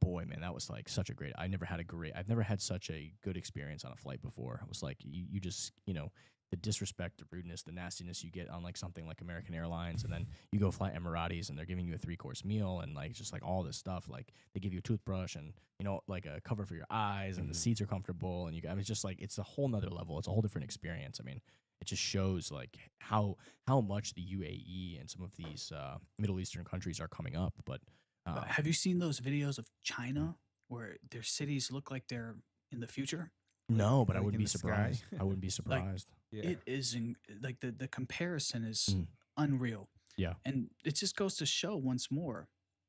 boy, man, that was like such a great. I've never had such a good experience on a flight before. It was like you just, you know, the disrespect, the rudeness, the nastiness you get on like something like American Airlines, and then you go fly Emiratis and they're giving you a 3-course meal and like just like all this stuff. Like they give you a toothbrush and, you know, like a cover for your eyes, and the seats are comfortable, and it's just like it's a whole nother level. It's a whole different experience. I mean, it just shows like how much the UAE and some of these Middle Eastern countries are coming up. But have you seen those videos of China where their cities look like they're in the future? No, but I like wouldn't in be the surprised. sky? I wouldn't be surprised. It is like the comparison is unreal. Yeah. And it just goes to show once more,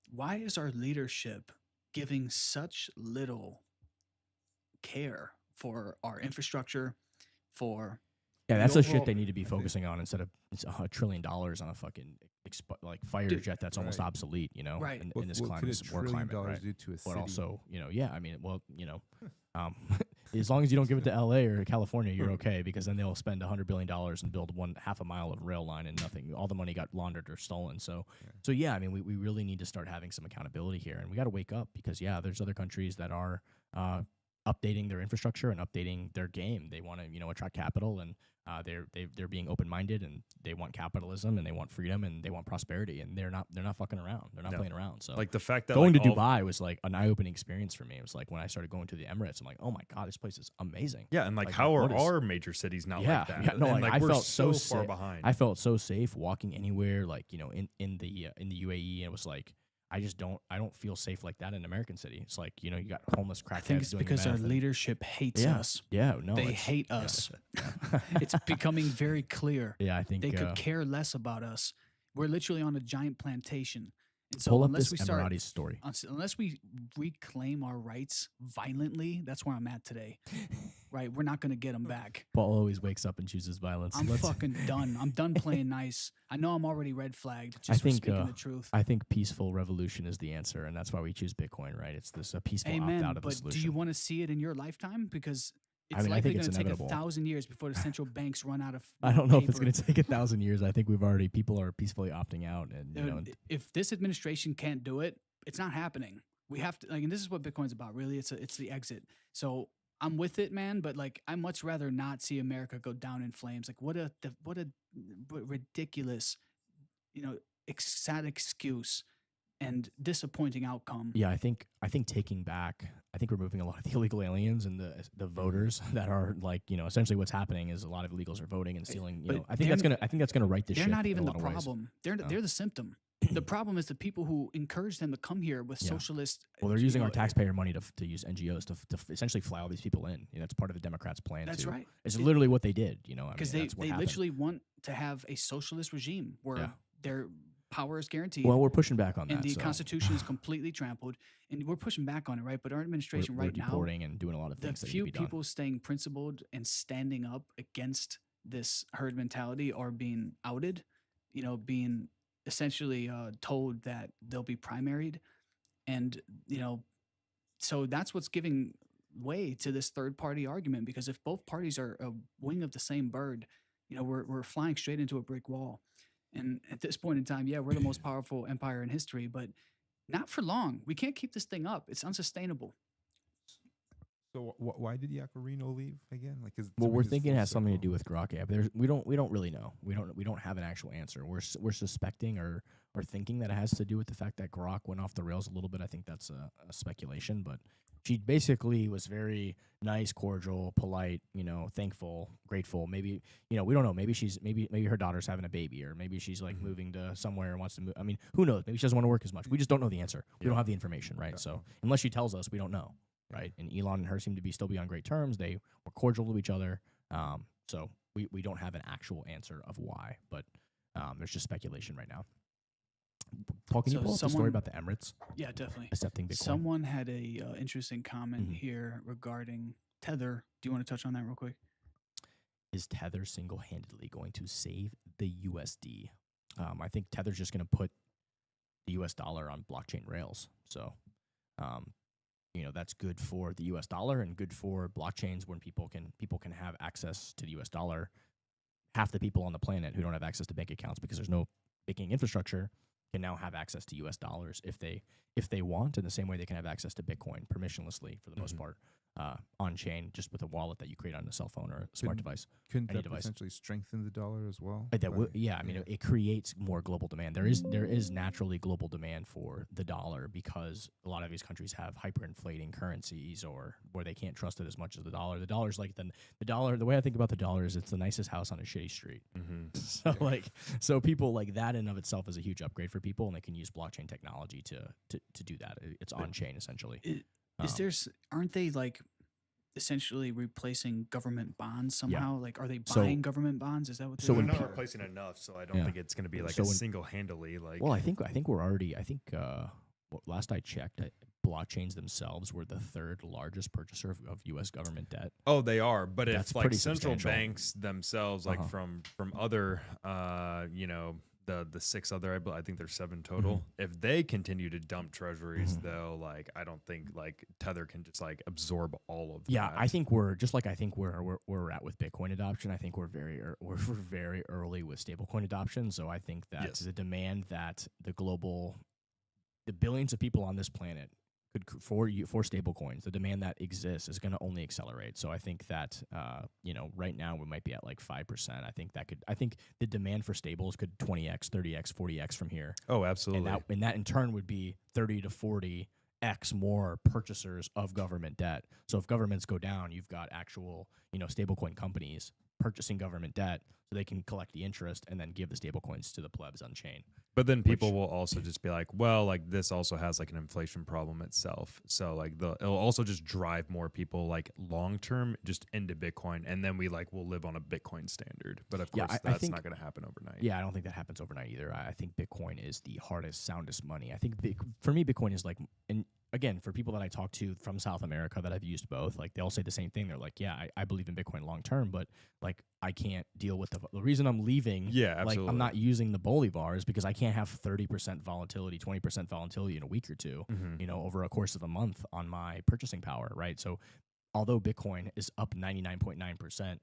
why is our leadership giving such little care for our infrastructure, for that's the the shit overall- they need to be focusing on instead of $1 trillion on a fucking like fighter jet that's almost obsolete, you know, Right. in this what climate, could this war $1 trillion climate, right? do to a city? But also, you know, I mean, well, you know, as long as you don't give it to LA or California, you're okay, because then they'll spend $100 billion and build half a mile of rail line and nothing. All the money got laundered or stolen. So I mean, we really need to start having some accountability here, and we got to wake up, because there's other countries that are updating their infrastructure and updating their game. They want to, you know, attract capital, and they're being open-minded, and they want capitalism, and they want freedom, and they want prosperity, and they're not fucking around. They're not playing around. So like the fact that going like to Dubai was like an eye-opening experience for me. It was like when I started going to the Emirates, I'm like, oh my God, this place is amazing. Yeah, and like how are our major cities not like that? Yeah, no, and like I we're felt so far behind. I felt so safe walking anywhere, like, you know, in the UAE, and it was like I don't feel safe like that in American City. It's like, you got homeless crackheads. I think it's doing because our meth and- leadership hates us. Yeah, no, They it's- hate yeah, us. yeah. It's becoming very clear. Yeah, I think They could care less about us. We're literally on a giant plantation. And so pull up unless this we start, Emirati story. unless we reclaim our rights violently, that's where I'm at today. Right? We're not going to get them back. Paul always wakes up and chooses violence. I'm Let's- fucking done. I'm done playing nice. I know I'm already red flagged I just for think, speaking the truth. I think peaceful revolution is the answer, and that's why we choose Bitcoin, right? It's this a peaceful Amen. opt out of the But solution. do you want to see it in your lifetime? Because it's I mean, I likely think going it's to take inevitable. 1,000 years before the central banks run out of. I don't know if it's paper. going to take 1,000 years. I think people are peacefully opting out, and If this administration can't do it, it's not happening. We have to and this is what Bitcoin's about. Really, it's the exit. So I'm with it, man. But I'd much rather not see America go down in flames. What a ridiculous, sad excuse and disappointing outcome. yeah, I think taking back, I think removing a lot of the illegal aliens and the voters that are essentially what's happening is a lot of illegals are voting and stealing. But I think that's gonna right the ship. They're not in even a the lot of ways. problem. They're the symptom. The problem is the people who encourage them to come here with Yeah. socialist. Well, they're using our taxpayer money to use NGOs to essentially fly all these people in. That's part of the Democrats' plan. That's right. It's literally what they did. Because they they literally want to have a socialist regime where Yeah. their power is guaranteed. Well, we're pushing back on that. and the so Constitution is completely trampled, and we're pushing back on it, right? But our administration we're right now, deporting and doing a lot of the things that need few to be done. people staying principled and standing up against this herd mentality are being outed, being essentially told that they'll be primaried, and so that's what's giving way to this third party argument. Because if both parties are a wing of the same bird, we're flying straight into a brick wall. And at this point in time, yeah, we're the most powerful empire in history, but not for long. We can't keep this thing up. It's unsustainable. So why did Yaccarino leave again? Well, we're thinking it has something to do with Grok. Yeah, but we don't really know. We don't have an actual answer. We're suspecting or thinking that it has to do with the fact that Grok went off the rails a little bit. I think that's a speculation, but she basically was very nice, cordial, polite, thankful, grateful. Maybe, we don't know. Maybe her daughter's having a baby, or maybe she's moving to somewhere and wants to move. I mean, who knows? Maybe she doesn't want to work as much. We just don't know the answer. We don't have the information, right? So unless she tells us, we don't know, right? And Elon and her seem to still be on great terms. They were cordial to each other. So we don't have an actual answer of why, but there's just speculation right now. Paul, can you pull up the story about the Emirates Yeah, definitely. accepting Bitcoin? Someone had a interesting comment Mhm. here regarding Tether. Do you want to touch on that real quick? Is Tether single-handedly going to save the USD? I think Tether's just going to put the US dollar on blockchain rails. So, that's good for the US dollar and good for blockchains when people can have access to the US dollar. Half the people on the planet who don't have access to bank accounts because there's no banking infrastructure can now have access to US dollars if they want, in the same way they can have access to Bitcoin permissionlessly for the most part, on chain, just with a wallet that you create on a cell phone or a smart device. Couldn't any that device. potentially strengthen the dollar as well? It creates more global demand. There is naturally global demand for the dollar because a lot of these countries have hyperinflating currencies, or where they can't trust it as much as the dollar. The dollar's like the dollar. The way I think about the dollar is it's the nicest house on a shitty street. So people that in of itself is a huge upgrade for people, and they can use blockchain technology to do that. It's on chain essentially. Aren't they essentially replacing government bonds somehow? Are they buying government bonds? Is that what they're So They're when not people- replacing enough, so I don't think it's going to be single-handedly Well, I think we're already. Last I checked, blockchains themselves were the third largest purchaser of U.S. government debt. Oh, they are, but That's if pretty central substantial. banks themselves, from other, the six other, I think there's 7 total. If they continue to dump treasuries, though, I don't think Tether can just absorb all of that. Yeah, I think we're just I think we're at with Bitcoin adoption. I think we're very early with stablecoin adoption. So I think that the demand that the billions of people on this planet for stablecoins, the demand that exists is going to only accelerate. So I think that right now we might be at 5%. I think the demand for stables could 20x, 30x, 40x from here. Oh, absolutely. And that in turn would be 30 to 40x more purchasers of government debt. So if governments go down, you've got actual stablecoin companies purchasing government debt so they can collect the interest and then give the stable coins to the plebs on chain. But then people will also just be like, well, like this also has like an inflation problem itself. So like it'll also just drive more people like long term just into Bitcoin, and then we'll live on a Bitcoin standard. But of course, I that's think, not going to happen overnight. Yeah, I don't think that happens overnight either. I think Bitcoin is the hardest, soundest money. I think for me, Bitcoin is like, and again, for people that I talk to from South America that I've used both, like they all say the same thing. They're like, yeah, I believe in Bitcoin long term, but like I can't deal with the reason I'm leaving. Yeah, absolutely. Like I'm not using the bolivars because I can't have 30% volatility, 20% volatility in a week or two, over a course of a month on my purchasing power, right? So although Bitcoin is up 99.9%,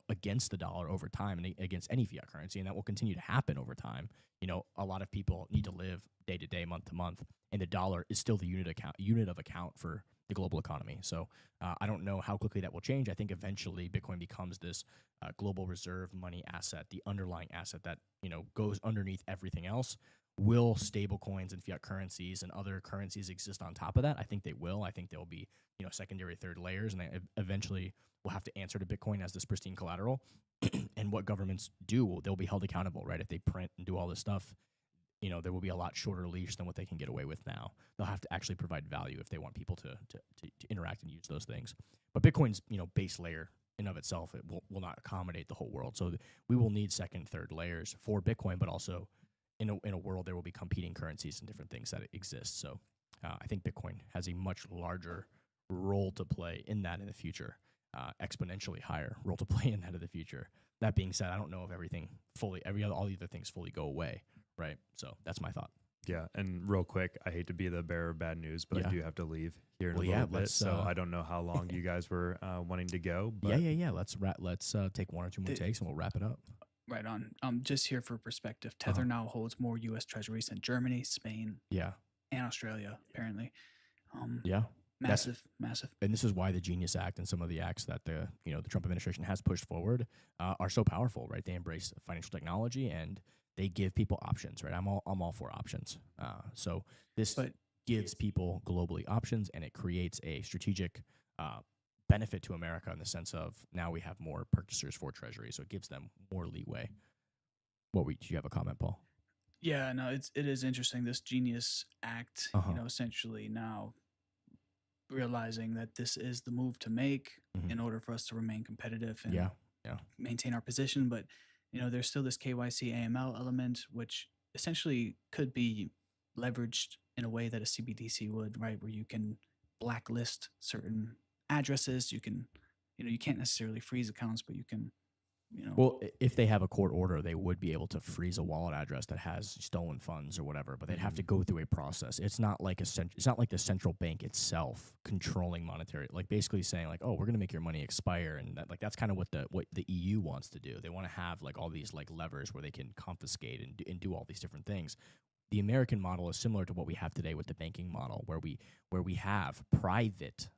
against the dollar over time and against any fiat currency, and that will continue to happen over time, a lot of people need to live day to day, month to month, and the dollar is still the unit of account for the global economy. So I don't know how quickly that will change. I think eventually Bitcoin becomes this global reserve money asset, the underlying asset that goes underneath everything else. Will stable coins and fiat currencies and other currencies exist on top of that? I think they will. I think there will be secondary, third layers, and they eventually will have to answer to Bitcoin as this pristine collateral. And what governments do, they'll be held accountable, right? If they print and do all this stuff, there will be a lot shorter leash than what they can get away with now. They'll have to actually provide value if they want people to interact and use those things. But Bitcoin's base layer in of itself, it will not accommodate the whole world. So we will need second, third layers for Bitcoin, but also in a world there will be competing currencies and different things that exist. So I think Bitcoin has a much larger role to play in that in the future, exponentially higher role to play in that in the future. That being said, I don't know if all the other things fully go away, right? So that's my thought. Yeah, and real quick, I hate to be the bearer of bad news, but I do have to leave here in a little bit. So I don't know how long you guys were wanting to go. But Yeah. Let's take one or two more takes and we'll wrap it up. Right on. Just here for perspective, Tether now holds more U.S. treasuries than Germany, Spain, and Australia, apparently. Massive. And this is why the Genius Act and some of the acts that the Trump administration has pushed forward are so powerful, right? They embrace financial technology and they give people options, right? I'm all for options. So this gives people globally options, and it creates a strategic benefit to America in the sense of now we have more purchasers for Treasury, so it gives them more leeway. Do you have a comment, Paul? Yeah, no, it is interesting. This Genius Act, essentially now realizing that this is the move to make in order for us to remain competitive and maintain our position. But there's still this KYC AML element, which essentially could be leveraged in a way that a CBDC would, right? Where you can blacklist certain addresses. You can, you can't necessarily freeze accounts, but you can, Well, if they have a court order, they would be able to freeze a wallet address that has stolen funds or whatever, but they'd have to go through a process. It's not like it's not like the central bank itself controlling monetary, like basically saying like, oh, we're going to make your money expire, and that's kind of what the EU wants to do. They want to have like all these like levers where they can confiscate and do all these different things. The American model is similar to what we have today with the banking model, where we have private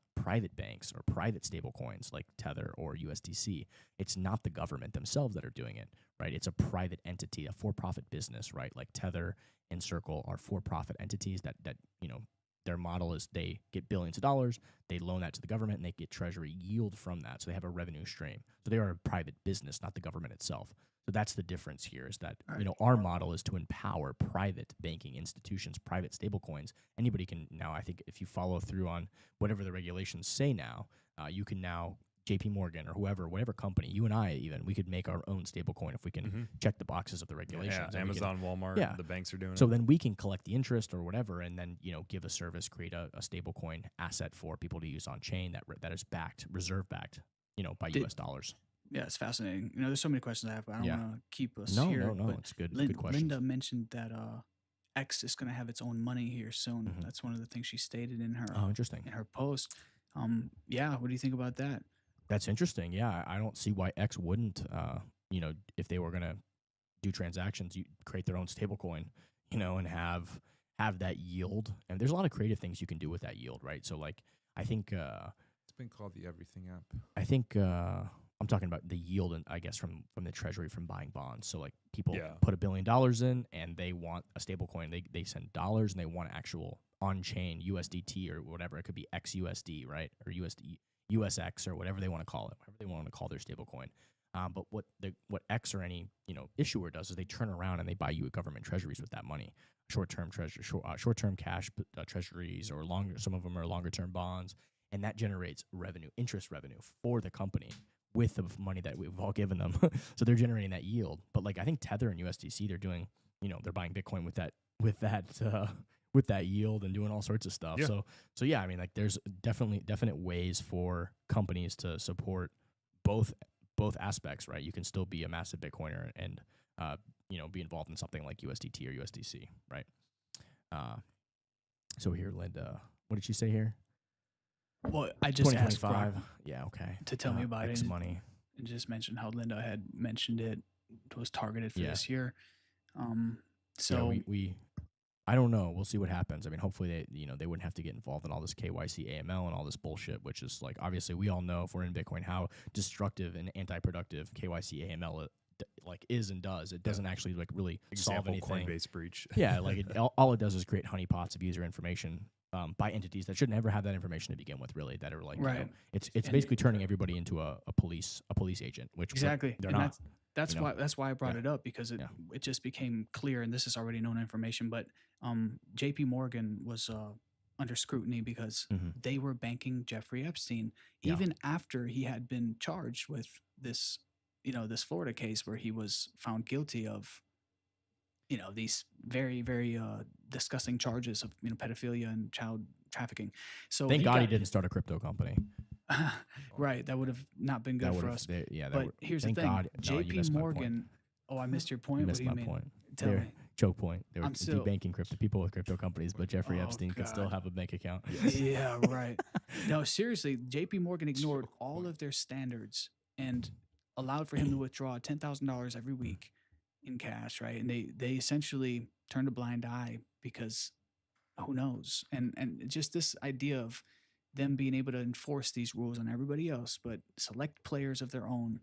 banks or private stable coins like Tether or USDC. It's not the government themselves that are doing it, right? It's a private entity, a for-profit business, right? Like Tether and Circle are for-profit entities that their model is they get billions of dollars, they loan that to the government, and they get treasury yield from that. So they have a revenue stream. So they are a private business, not the government itself. So that's the difference here is that, our model is to empower private banking institutions, private stablecoins. Anybody can now, I think if you follow through on whatever the regulations say now, you can now, JP Morgan or whatever company, you and I even, we could make our own stablecoin if we can check the boxes of the regulations. Yeah, Amazon, Walmart, the banks are doing it. So then we can collect the interest or whatever and then, give a service, create a stablecoin asset for people to use on chain that is reserve backed, by US dollars. Yeah, it's fascinating. There's so many questions I have, but I don't want to keep us here. No, it's good. Good question. Linda mentioned that X is going to have its own money here soon. That's one of the things she stated in her interesting. In her post. What do you think about that? That's interesting. Yeah, I don't see why X wouldn't. If they were going to do transactions, you create their own stablecoin, and have that yield. And there's a lot of creative things you can do with that yield, right? So like, I think it's been called the Everything app. I think. I'm talking about the yield, I guess, from the treasury from buying bonds. So like people put $1 billion in and they want a stable coin. They send dollars and they want actual on-chain USDT or whatever. It could be XUSD, right? Or USD, USX or whatever they want to call it, whatever they want to call their stable coin. But what X or any issuer does is they turn around and they buy you government treasuries with that money, short-term treasury, short-term cash treasuries, or longer. Some of them are longer-term bonds, and that generates revenue, interest revenue for the company with the money that we've all given them. So they're generating that yield. But like I think Tether and USDC, they're doing, they're buying Bitcoin with that yield and doing all sorts of stuff. Yeah. So yeah, I mean, like there's definite ways for companies to support both aspects, right? You can still be a massive Bitcoiner and be involved in something like USDT or USDC, right? So here, Linda, what did she say here? Well, I just asked 2025. Brock Yeah, okay. to tell me about X it money. and just mentioned how Linda had mentioned it was targeted for Yeah. this year. So we I don't know. We'll see what happens. I mean, hopefully they wouldn't have to get involved in all this KYC AML and all this bullshit, which is like obviously we all know if we're in Bitcoin how destructive and anti-productive KYC AML like is and does. It doesn't actually like really solve Example, anything. Coinbase breach. Yeah, like all it does is create honeypots of user information by entities that should never have that information to begin with. Really, that are like Right. It's And- basically turning everybody into a police agent, which Exactly. they're And not. That's why I brought Yeah. it up, because it just became clear, and this is already known information, but JP Morgan was under scrutiny because Mhm. they were banking Jeffrey Epstein Yeah. even after he had been charged with this this Florida case where he was found guilty of these very, very disgusting charges of pedophilia and child trafficking. So Thank he God he got- didn't start a crypto company. right, that would have not been good That for would've- us. that But would- here's the thank thing, God. No, you JP missed my point. Morgan. Oh, I missed your point. You What missed do you my mean? point. Tell They're- me. Choke point. They were I'm still- debanking people with crypto companies, but Jeffrey Oh, Epstein could still God. have a bank account. Yeah, right. No, seriously, JP Morgan ignored all of their standards and allowed for him to withdraw $10,000 every week in cash, right? And they essentially turned a blind eye because who knows? And just this idea of them being able to enforce these rules on everybody else, but select players of their own,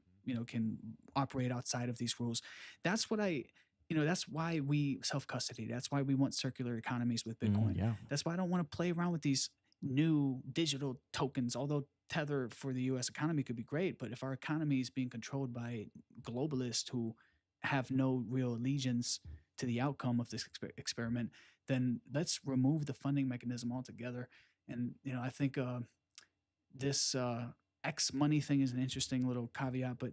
can operate outside of these rules. That's what that's why we self-custody. That's why we want circular economies with Bitcoin. Yeah. That's why I don't want to play around with these new digital tokens, although Tether for the US economy could be great. But if our economy is being controlled by globalists who have no real allegiance to the outcome of this experiment, then let's remove the funding mechanism altogether. And, I think this X money thing is an interesting little caveat, but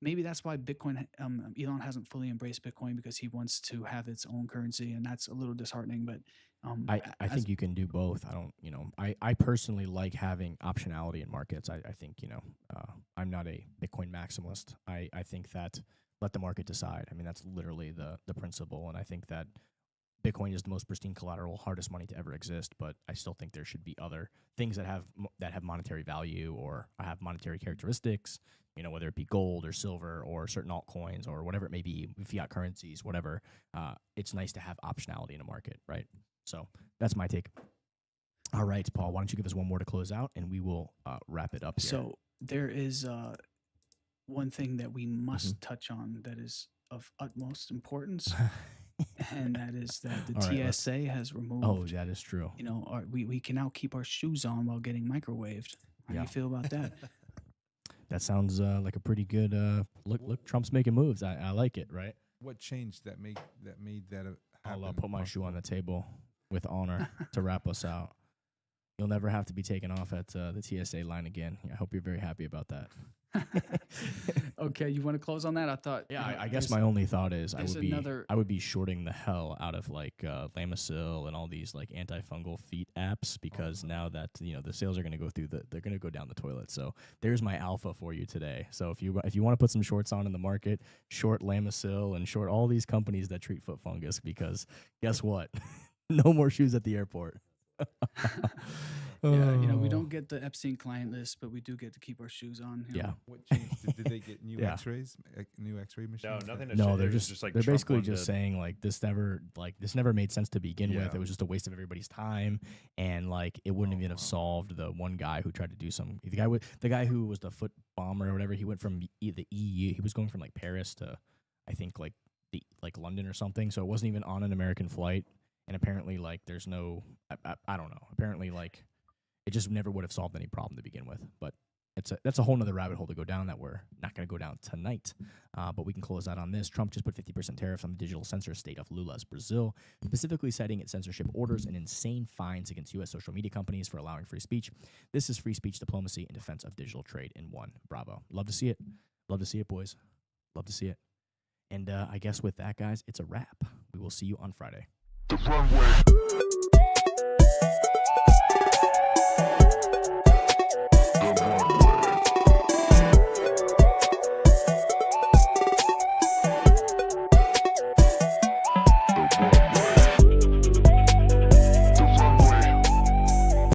maybe that's why Bitcoin, Elon hasn't fully embraced Bitcoin, because he wants to have its own currency. And that's a little disheartening, but I think you can do both. I don't, I personally like having optionality in markets. I think, I'm not a Bitcoin maximalist. I think that let the market decide. I mean, that's literally the principle. And I think that Bitcoin is the most pristine collateral, hardest money to ever exist. But I still think there should be other things that have monetary value or have monetary characteristics, whether it be gold or silver or certain altcoins or whatever it may be, fiat currencies, whatever. It's nice to have optionality in a market, right? So that's my take. All right, Paul, why don't you give us one more to close out, and we will wrap it up here. So there is one thing that we must touch on that is of utmost importance, and that is that the All right, TSA has removed. Oh, that is true. We can now keep our shoes on while getting microwaved. How do Yeah. you feel about that? That sounds like a pretty good look. Trump's making moves. I like it, right? What changed that made that happen? I'll put my shoe on the table with honor to wrap us out. You'll never have to be taken off at the TSA line again. I hope you're very happy about that. Okay, you want to close on that? I thought. Yeah, I guess my only thought is I there's another- would be shorting the hell out of like Lamisil and all these like antifungal feet apps, because now that the sales are going to go through they're going to go down the toilet. So there's my alpha for you today. So if you want to put some shorts on in the market, short Lamisil and short all these companies that treat foot fungus, because guess what? No more shoes at the airport. Yeah, we don't get the Epstein client list, but we do get to keep our shoes on. Yeah. What changed? Did they get new Yeah. X-rays? New X-ray machines? No, nothing to No, show. they're It was just like they're Trump basically wanted just to- saying like this never made sense to begin with. Yeah. It was just a waste of everybody's time, and like it wouldn't even have solved the one guy who tried to do the guy who was the foot bomber or whatever. He went from the EU. He was going from like Paris to I think like London or something. So it wasn't even on an American flight. And apparently like there's no I don't know. Apparently like it just never would have solved any problem to begin with. But that's a whole nother rabbit hole to go down that we're not going to go down tonight. But we can close out on this. Trump just put 50% tariffs on the digital censor state of Lula's Brazil, specifically citing its censorship orders and insane fines against U.S. social media companies for allowing free speech. This is free speech diplomacy in defense of digital trade in one. Bravo. Love to see it. Love to see it, boys. Love to see it. And I guess with that, guys, it's a wrap. We will see you on Friday. The runway.